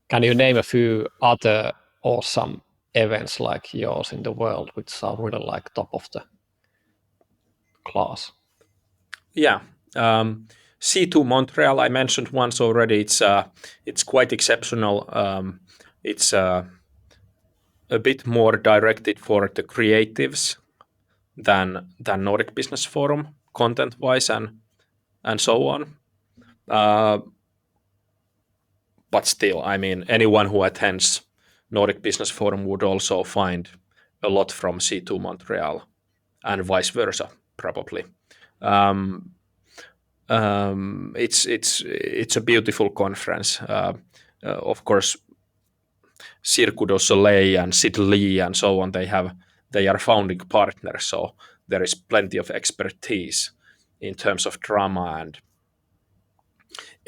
Can you name a few other awesome events like yours in the world, which are really like top of the class? Yeah. C2 Montreal, I mentioned once already. It's quite exceptional. It's a bit more directed for the creatives than Nordic Business Forum content wise and so on. But still, I mean, anyone who attends Nordic Business Forum would also find a lot from C2 Montreal and vice versa, probably. It's a beautiful conference. Of course, Cirque du Soleil and Sid Lee and so on, they are founding partners, so there is plenty of expertise in terms of drama and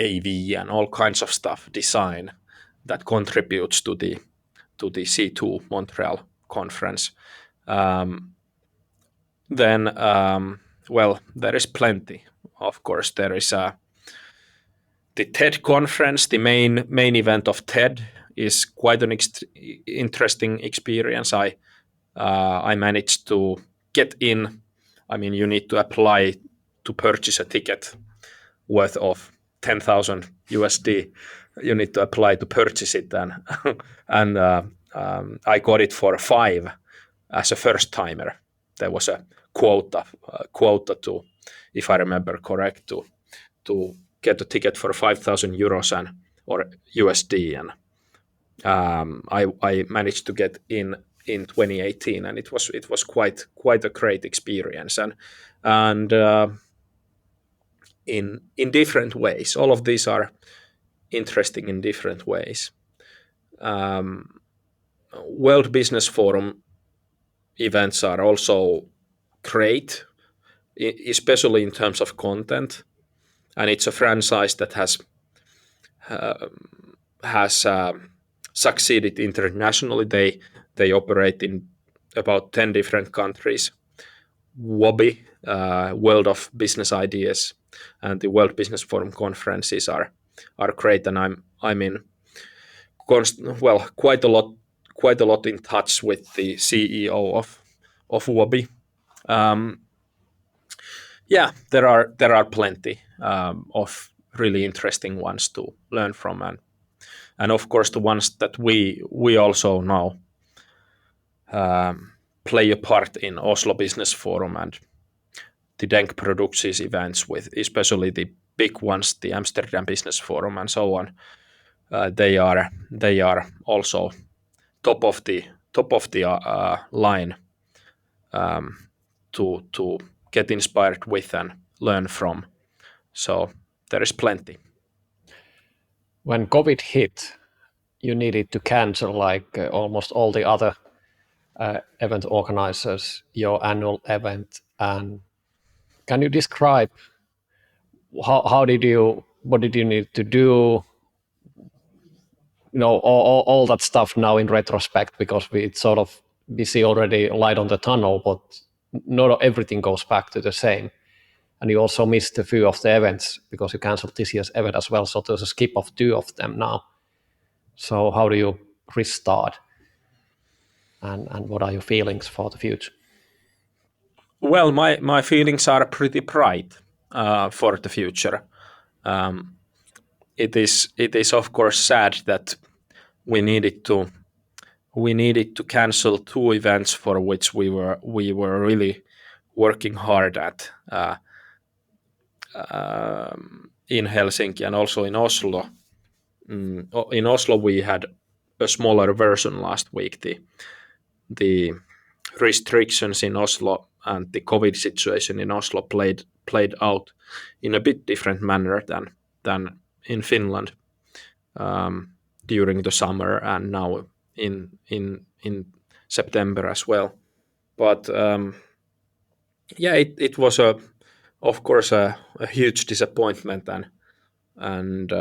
AV and all kinds of stuff, design, that contributes to the C2 Montreal conference. Then, well, there is plenty. Of course, there is the TED conference. The main event of TED is quite an interesting experience. I managed to get in. I mean, you need to apply to purchase a ticket worth of 10,000 USD. You need to apply to purchase it, and I got it for 5 as a first timer. There was a quota to, if I remember correct, to get a ticket for 5,000 euros or USD, and I managed to get in 2018, and it was quite a great experience, and in different ways. All of these are interesting in different ways. World Business Forum events are also great, especially in terms of content, and it's a franchise that has succeeded internationally. They operate in about 10 different countries. WOBI, World of Business Ideas, and the World Business Forum conferences are great, and I'm in quite a lot in touch with the CEO of WOBI. Yeah, there are plenty of really interesting ones to learn from, and of course the ones that we also now play a part in. Oslo Business Forum and the DENK produces events, with especially the big ones, the Amsterdam Business Forum and so on. They are also top of the line to get inspired with and learn from. So there is plenty. When COVID hit, you needed to cancel like almost all the other event organizers, your annual event. And can you describe what did you need to do? All that stuff now in retrospect, because we see already light on the tunnel, but not everything goes back to the same. And you also missed a few of the events because you canceled this year's event as well. So there's a skip of 2 of them now. So how do you restart? And what are your feelings for the future? Well, my feelings are pretty bright for the future. It is of course sad that we needed to cancel 2 events for which we were really working hard at in Helsinki and also in Oslo. In Oslo, we had a smaller version last week. The restrictions in Oslo and the COVID situation in Oslo played out in a bit different manner than in Finland during the summer and now in September as well. But yeah, it was of course a huge disappointment, and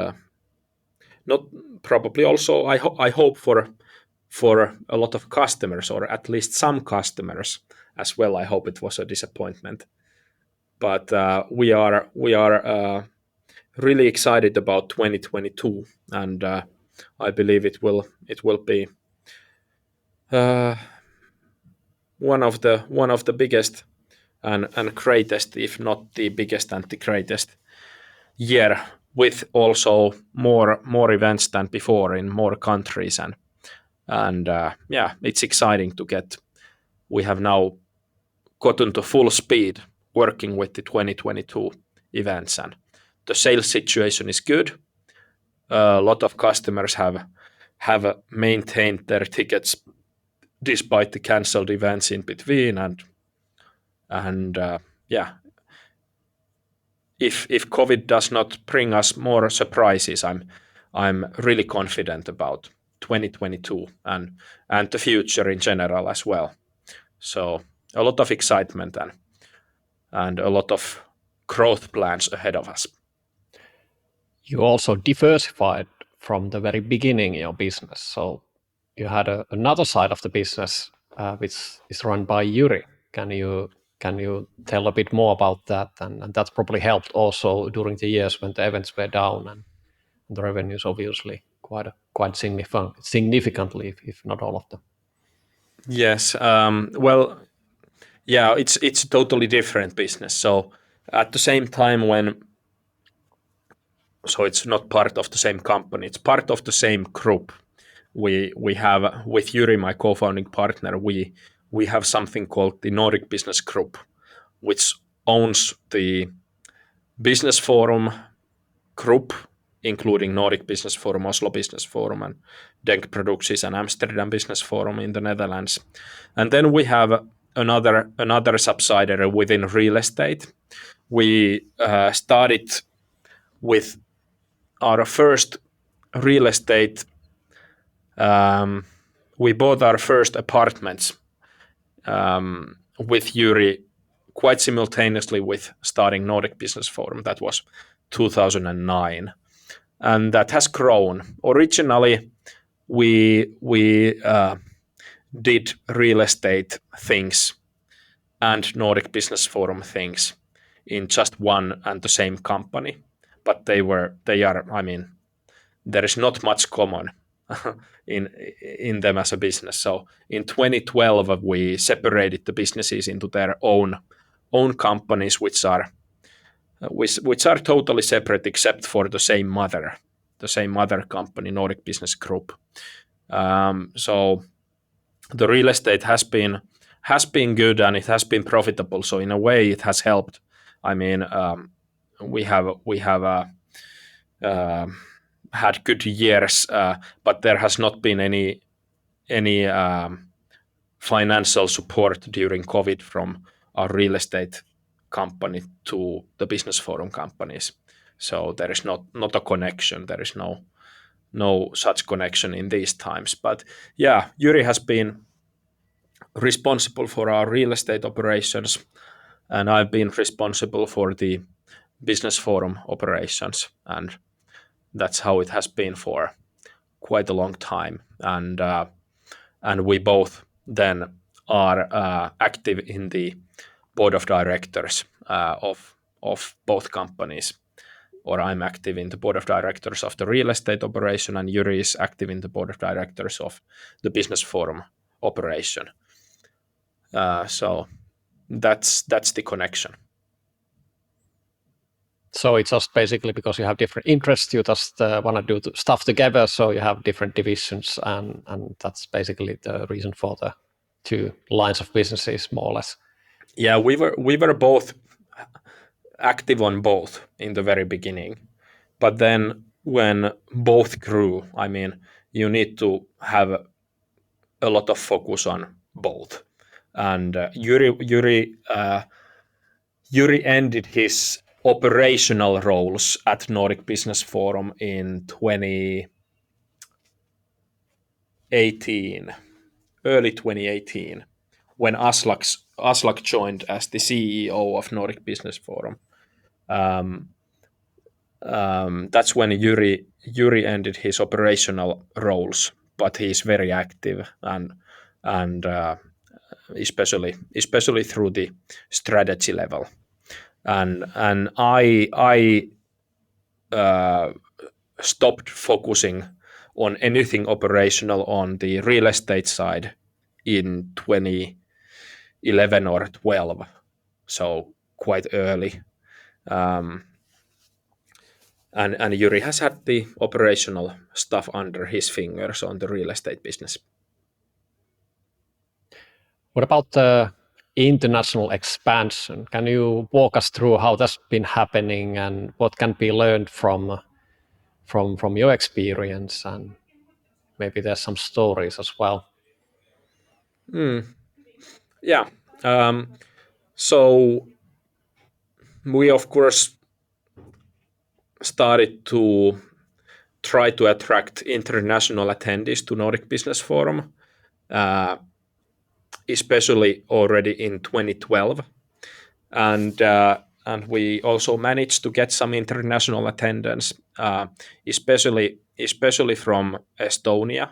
not probably also I hope for a lot of customers, or at least some customers as well. I hope it was a disappointment, but we are really excited about 2022, and I believe it will be one of the biggest and greatest, if not the biggest and the greatest year, with also more events than before in more countries, and yeah, it's exciting to get. We have now gotten to full speed working with the 2022 events, and the sales situation is good. A lot of customers have maintained their tickets despite the cancelled events in between, and yeah, if COVID does not bring us more surprises, I'm really confident about 2022 and the future in general as well. So a lot of excitement and a lot of growth plans ahead of us. You also diversified from the very beginning in your business. So you had another side of the business which is run by Yuri. Can you tell a bit more about that? And that's probably helped also during the years when the events were down and the revenues obviously quite significantly, if not all of them. Yes. Well, yeah, it's a totally different business. So at the same time so it's not part of the same company. It's part of the same group. We have with Yuri, my co-founding partner, we have something called the Nordic Business Group, which owns the Business Forum group, including Nordic Business Forum, Oslo Business Forum, and Denk Producties and Amsterdam Business Forum in the Netherlands. And then we have another subsidiary within real estate. We started with our first real estate. We bought our first apartments with Yuri quite simultaneously with starting Nordic Business Forum. That was 2009, and that has grown. Originally, we did real estate things and Nordic Business Forum things in just one and the same company, but they are. I mean, there is not much common in them as a business. So in 2012, we separated the businesses into their own companies, which are totally separate except for the same mother company, Nordic Business Group. So the real estate has been good and it has been profitable. So in a way, it has helped. I mean, we have had good years, but there has not been any financial support during COVID from our real estate company to the Business Forum companies. So there is not a connection. There is no such connection in these times. But yeah, Yuri has been responsible for our real estate operations, and I've been responsible for the Business Forum operations, and that's how it has been for quite a long time. And we both then are active in the board of directors of both companies, or I'm active in the board of directors of the real estate operation, and Yuri is active in the board of directors of the Business Forum operation. So that's the connection. So it's just basically because you have different interests, you just want to do stuff together, so you have different divisions, and that's basically the reason for the two lines of businesses, more or less. Yeah, we were both active on both in the very beginning, but then when both grew, I mean, you need to have a lot of focus on both. And Yuri ended his operational roles at Nordic Business Forum in 2018, early 2018, when Aslak joined as the CEO of Nordic Business Forum. That's when Yuri ended his operational roles, but he's very active and especially through the strategy level. And I stopped focusing on anything operational on the real estate side in 2011 or 12, so quite early. And Yuri has had the operational stuff under his fingers on the real estate business. What about the international expansion? Can you walk us through how that's been happening and what can be learned from your experience? And maybe there's some stories as well. Yeah. So we, of course, started to try to attract international attendees to Nordic Business Forum, especially already in 2012. And we also managed to get some international attendance, especially from Estonia,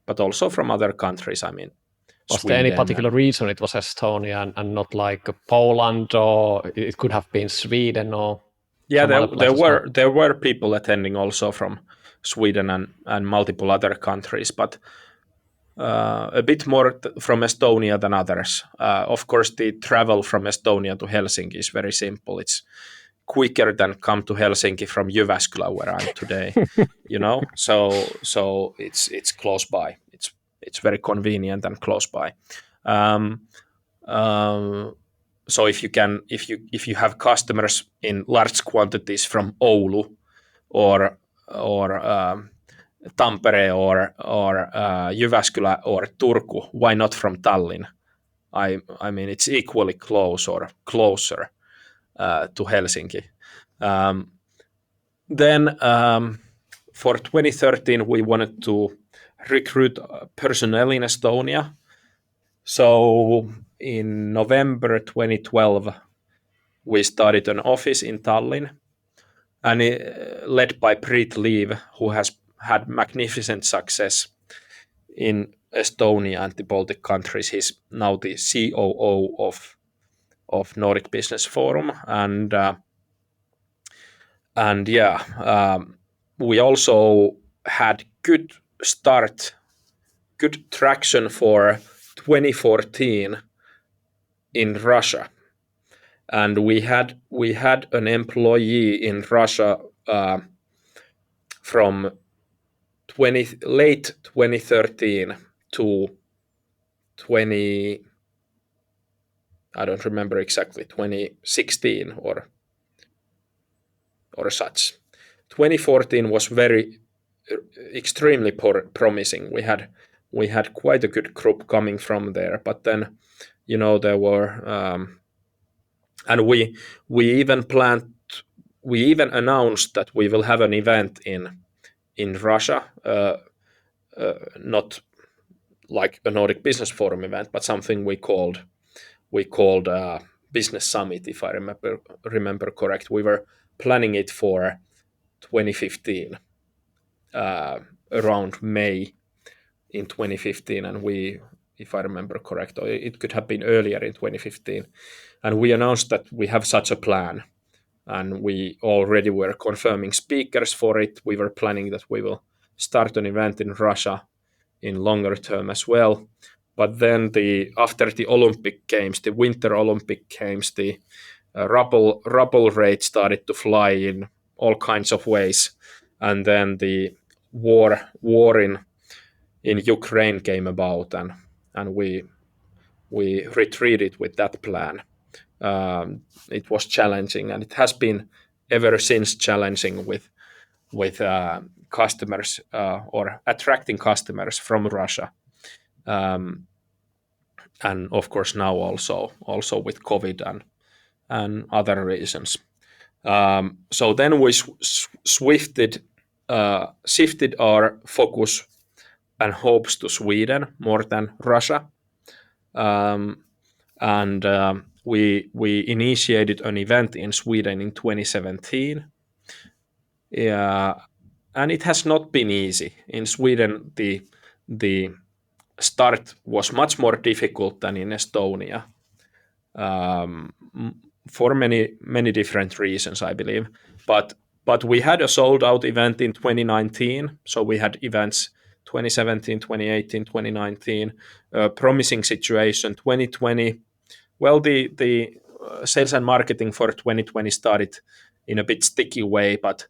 but also from other countries. I mean, Was Sweden. there any particular reason it was Estonia and not like Poland, or it could have been Sweden or Yeah, some other places? there were people attending also from Sweden and multiple other countries, but a bit more from Estonia than others. Of course, the travel from Estonia to Helsinki is very simple. It's quicker than come to Helsinki from Jyväskylä, where I'm today. So it's close by. It's very convenient and close by. So if you have customers in large quantities from Oulu or Tampere or Jyväskylä or Turku, why not from Tallinn? I mean, it's equally close or closer to Helsinki. Then for 2013, we wanted to recruit personnel in Estonia. So in November 2012, we started an office in Tallinn, and led by Petri, who has had magnificent success in Estonia and the Baltic countries. He's now the COO of Nordic Business Forum, and we also had good traction for 2014 in Russia, and we had an employee in Russia from late 2013 to 20, I don't remember exactly, 2016 or such. 2014 was extremely promising. We had quite a good group coming from there, but then there were and we even announced that we will have an event in Russia, not like a Nordic Business Forum event, but something we called Business Summit, if I remember correct. We were planning it for 2015, around May in 2015, and if I remember correct, or it could have been earlier in 2015, and we announced that we have such a plan, and we already were confirming speakers for it. We were planning that we will start an event in Russia in longer term as well. But then after the Olympic Games, the Winter Olympic Games, the ruble rate started to fly in all kinds of ways, and then the war in Ukraine came about, and we retreated with that plan. It was challenging, and it has been ever since challenging with customers or attracting customers from Russia, and of course now also with COVID and other reasons. So then we shifted our focus and hopes to Sweden more than Russia, and we initiated an event in Sweden in 2017. And it has not been easy. In Sweden, the start was much more difficult than in Estonia, for many different reasons, I believe. But we had a sold-out event in 2019, so we had events 2017, 2018, 2019. Promising situation 2020. Well, the sales and marketing for 2020 started in a bit sticky way, but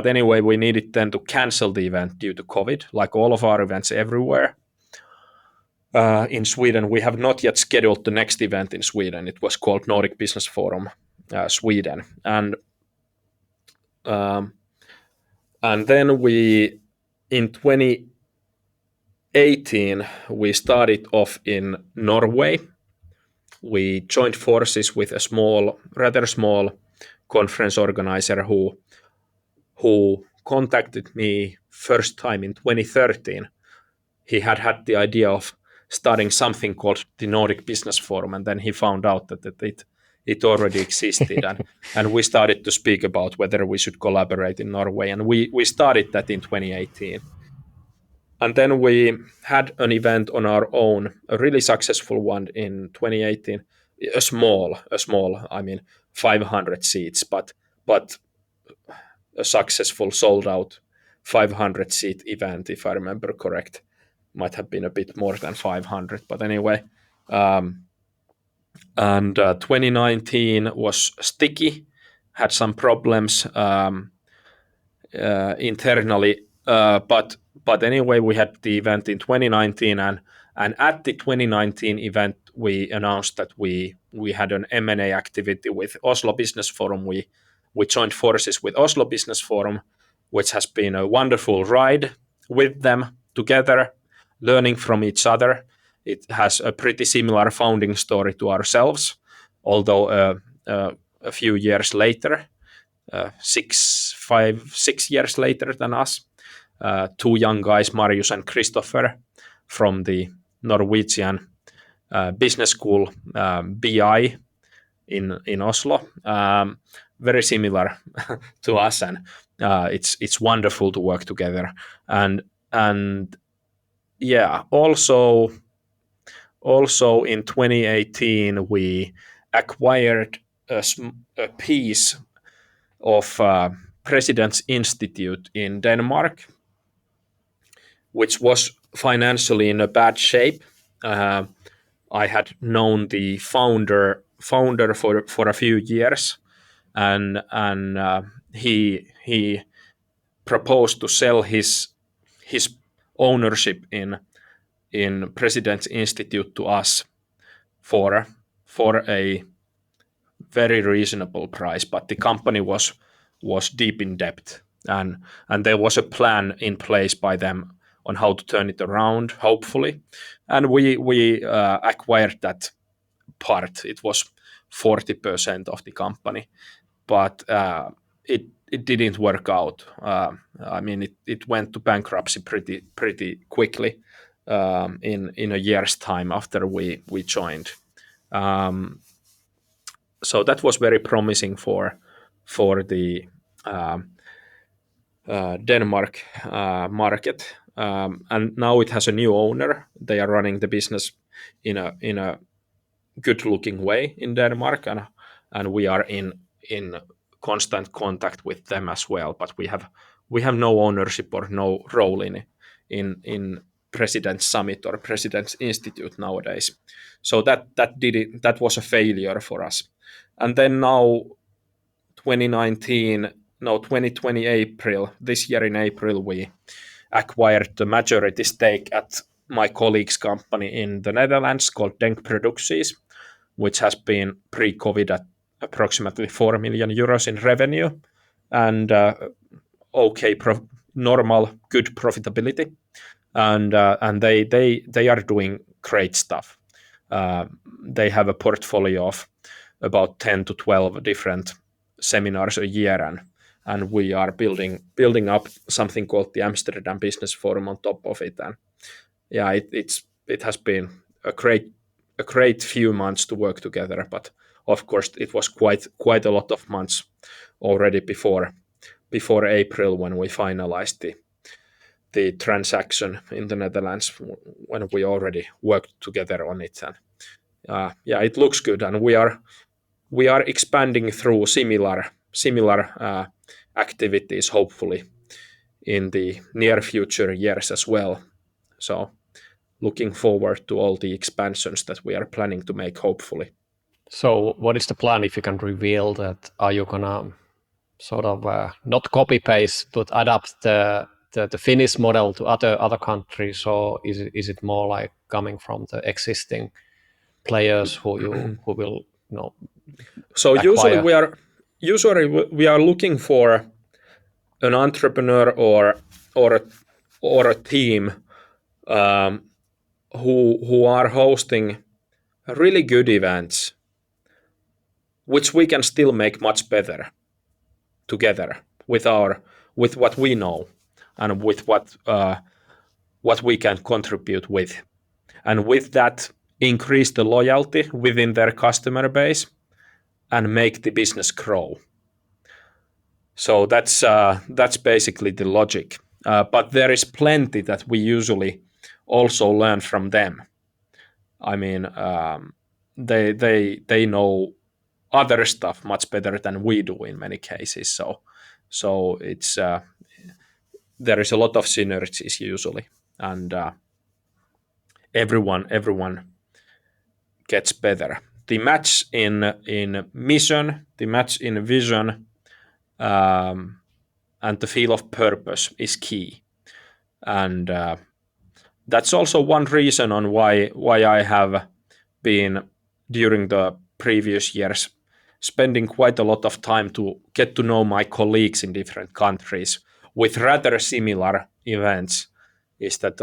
anyway, we needed then to cancel the event due to COVID, like all of our events everywhere. In Sweden, we have not yet scheduled the next event in Sweden. It was called Nordic Business Forum Sweden, and then in 2018 we started off in Norway. We joined forces with a rather small conference organizer who contacted me first time in 2013. He had the idea of starting something called the Nordic Business Forum, and then he found out that it already existed, and we started to speak about whether we should collaborate in Norway, and we started that in 2018. And then we had an event on our own, a really successful one in 2018, a small, I mean, 500 seats, but a successful sold out 500 seat event, if I remember correct. Might have been a bit more than 500, but anyway. And 2019 was sticky, had some problems internally, but anyway, we had the event in 2019, and at the 2019 event, we announced that we had an M&A activity with Oslo Business Forum. We joined forces with Oslo Business Forum, which has been a wonderful ride with them together, learning from each other. It has a pretty similar founding story to ourselves, although a few years later, 6 years later than us. Two young guys, Marius and Christopher, from the Norwegian business school BI in Oslo. Very similar to us, and it's wonderful to work together. And yeah, also in 2018 we acquired a piece of President's Institute in Denmark, which was financially in a bad shape. I had known the founder for a few years, and he proposed to sell his ownership in President's Institute to us for a very reasonable price, but the company was deep in debt, and there was a plan in place by them on how to turn it around, hopefully, and we acquired that part. It was 40% of the company, but it didn't work out. I mean, it went to bankruptcy pretty quickly in a year's time after we joined. So that was very promising for the Denmark market, and now it has a new owner. They are running the business in a good-looking way in Denmark, and we are in constant contact with them as well. But we have no ownership or no role in President's Summit or President's Institute nowadays. So that was a failure for us. And then now 2020 April, this year in April, we acquired the majority stake at my colleague's company in the Netherlands called Denk Producties, which has been pre-COVID at approximately 4 million euros in revenue and normal, good profitability. And they are doing great stuff. They have a portfolio of about 10 to 12 different seminars a year, and we are building up something called the Amsterdam Business Forum on top of it. And yeah, it has been a great few months to work together, but of course it was quite a lot of months already before April when we finalized the transaction in the Netherlands, when we already worked together on it. And yeah, it looks good, and we are expanding through similar activities, hopefully in the near future years as well. So looking forward to all the expansions that we are planning to make, hopefully. So what is the plan, if you can reveal that? Are you gonna sort of not copy paste but adapt the Finnish model to other countries, or is it more like coming from the existing players who will so acquire? usually we are looking for an entrepreneur or a team who are hosting really good events, which we can still make much better together with what we know and with what we can contribute with, and with that increase the loyalty within their customer base and make the business grow. So that's basically the logic. But there is plenty that we usually also learn from them. I mean, they know other stuff much better than we do in many cases. So it's there is a lot of synergies usually, and everyone gets better. The match in mission, the match in vision, and the feel of purpose is key, and that's also one reason on why I have been during the previous years spending quite a lot of time to get to know my colleagues in different countries with rather similar events. Is that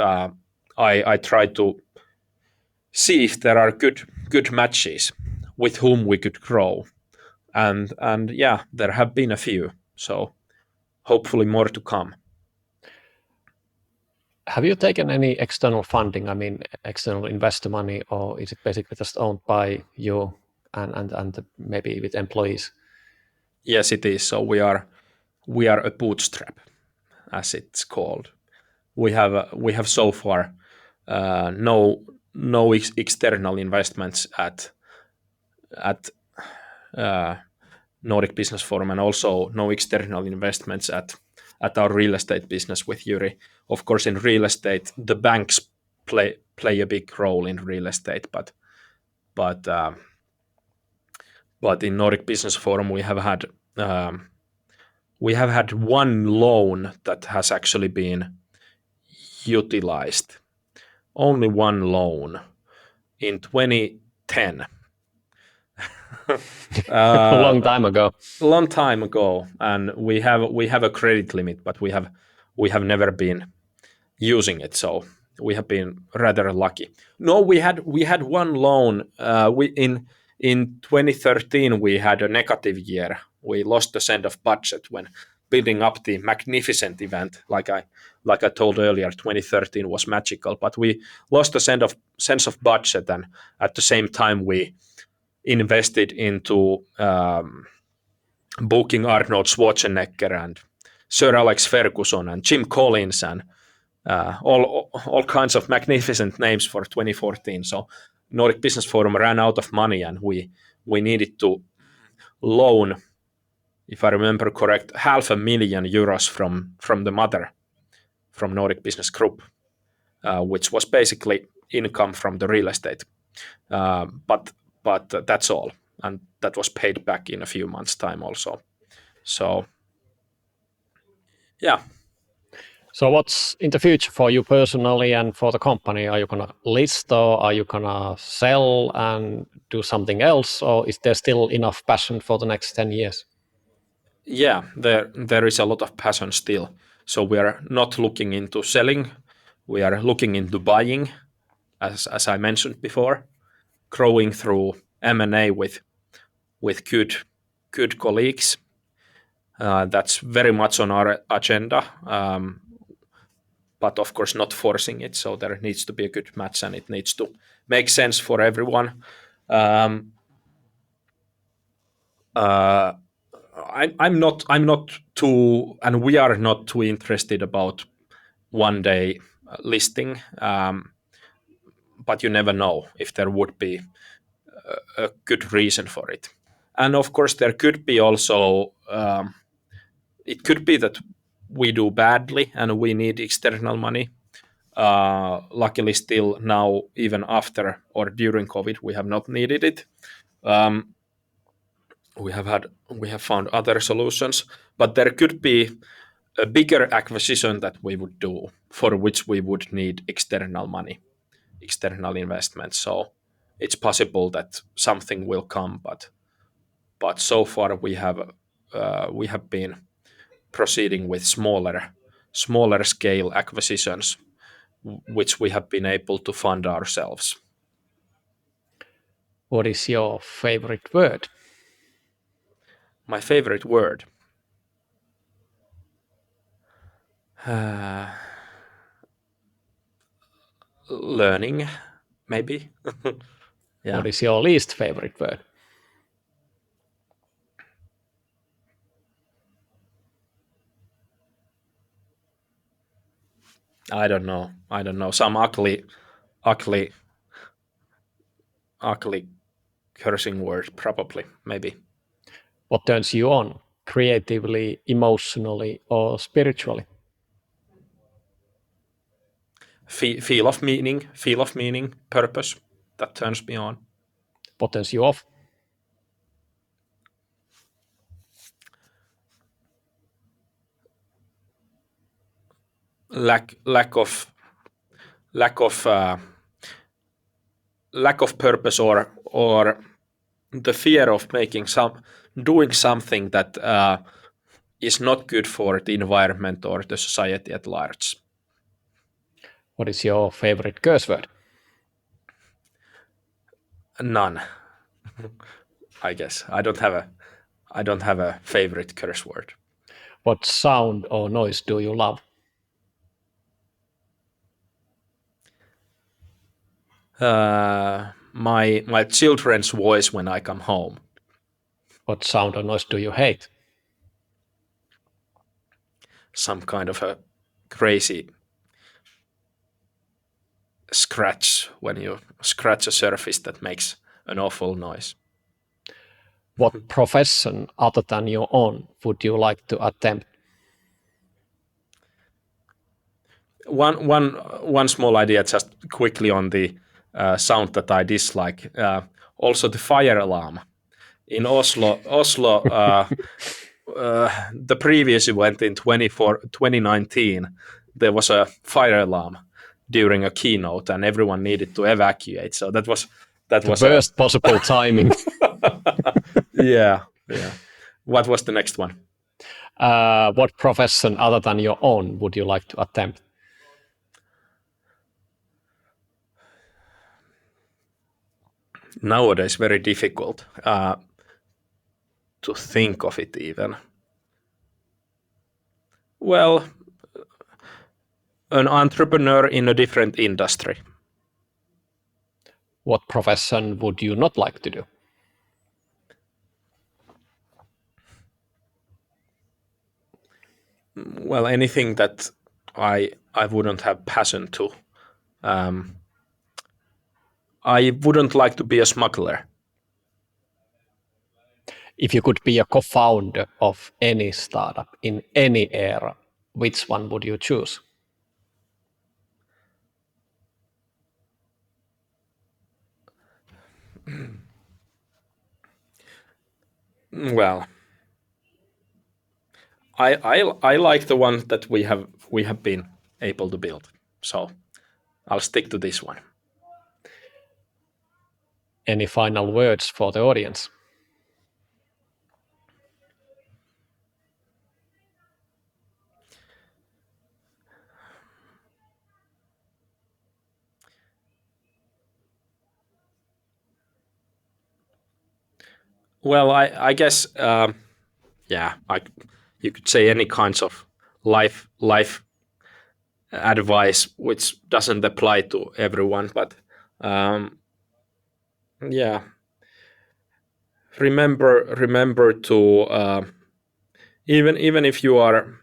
I try to see if there are good matches with whom we could grow, and yeah, there have been a few. So hopefully more to come. Have you taken any external funding? I mean, external investor money, or is it basically just owned by you and maybe with employees? Yes, it is. So we are a bootstrap, as it's called. We have so far no external investments at Nordic Business Forum, and also no external investments at our real estate business with Yuri. Of course, in real estate, the banks play a big role in real estate, but in Nordic Business Forum we have had one loan that has actually been utilized. Only one loan in 2010. A long time ago. Long time ago, and we have a credit limit, but we have never been using it, so we have been rather lucky. No, we had one loan. We in 2013 we had a negative year. We lost the sense of budget when building up the magnificent event. Like I told earlier, 2013 was magical, but we lost the sense of budget, and at the same time we invested into booking Arnold, Schwarzenegger, and Sir Alex Ferguson, and Jim Collins, and all kinds of magnificent names for 2014. So Nordic Business Forum ran out of money, and we needed to loan, if I remember correct, €500,000 from the mother, from Nordic Business Group, which was basically income from the real estate. But that's all, and that was paid back in a few months' time also. So yeah. So what's in the future for you personally and for the company? Are you gonna list, or are you gonna sell and do something else, or is there still enough passion for the next 10 years? Yeah, there is a lot of passion still. So we are not looking into selling. We are looking into buying, as I mentioned before, growing through M&A with good colleagues. That's very much on our agenda, but of course not forcing it. So there needs to be a good match, and it needs to make sense for everyone. I'm not too, and we are not too interested about one day listing, but you never know if there would be a good reason for it. And of course, there could be also, it could be that we do badly and we need external money. Luckily, still now, even after or during COVID, we have not needed it. We have found other solutions, but there could be a bigger acquisition that we would do, for which we would need external money, external investment. So it's possible that something will come, but so far we have been proceeding with smaller scale acquisitions, which we have been able to fund ourselves. What is your favorite word? My favorite word. Learning, maybe. Yeah. What is your least favorite word? I don't know. Some ugly cursing word, probably, maybe. What turns you on creatively, emotionally, or spiritually? feel of meaning, purpose that turns me on. What turns you off? Lack of purpose, or the fear of doing something that is not good for the environment or the society at large. What is your favorite curse word? None. I guess I don't have a favorite curse word. What sound or noise do you love? My children's voice when I come home. What sound or noise do you hate? Some kind of a crazy scratch when you scratch a surface that makes an awful noise. What profession other than your own would you like to attempt? One small idea just quickly on the sound that I dislike. Also the fire alarm. In Oslo, the previous event in 2019, there was a fire alarm during a keynote, and everyone needed to evacuate. So that was The worst possible timing. yeah. What was the next one? What profession other than your own would you like to attempt? Nowadays, very difficult to think of it even. Well, an entrepreneur in a different industry. What profession would you not like to do? Well, anything that I wouldn't have passion to. I wouldn't like to be a smuggler. If you could be a co-founder of any startup in any era, which one would you choose? Well, I like the one that we have been able to build. So I'll stick to this one. Any final words for the audience? Well, I guess you could say any kinds of life advice, which doesn't apply to everyone, but yeah, remember to even if you are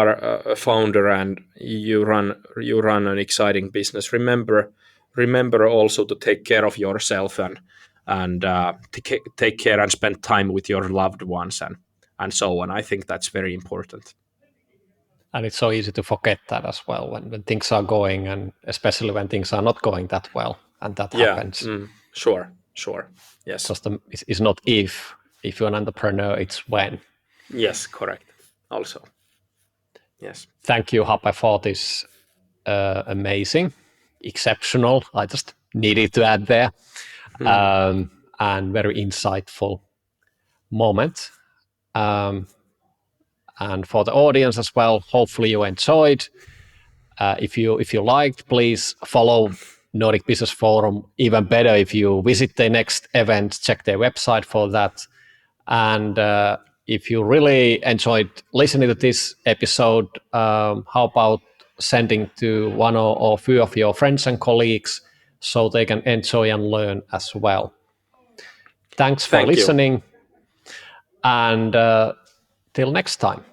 a founder and you run an exciting business, remember also to take care of yourself and take care and spend time with your loved ones and so on. I think that's very important. And it's so easy to forget that as well when things are going, and especially when things are not going that well, and that happens. Sure. Yes. Just it's not if you're an entrepreneur, it's when. Yes, correct. Also. Yes. Thank you, Hape, for this amazing, exceptional, I just needed to add there, and very insightful moment. And for the audience as well, hopefully you enjoyed. If you liked, please follow Nordic Business Forum. Even better if you visit the next event, check their website for that. And if you really enjoyed listening to this episode, how about sending to one or few of your friends and colleagues so they can enjoy and learn as well. Thanks for listening. And till next time.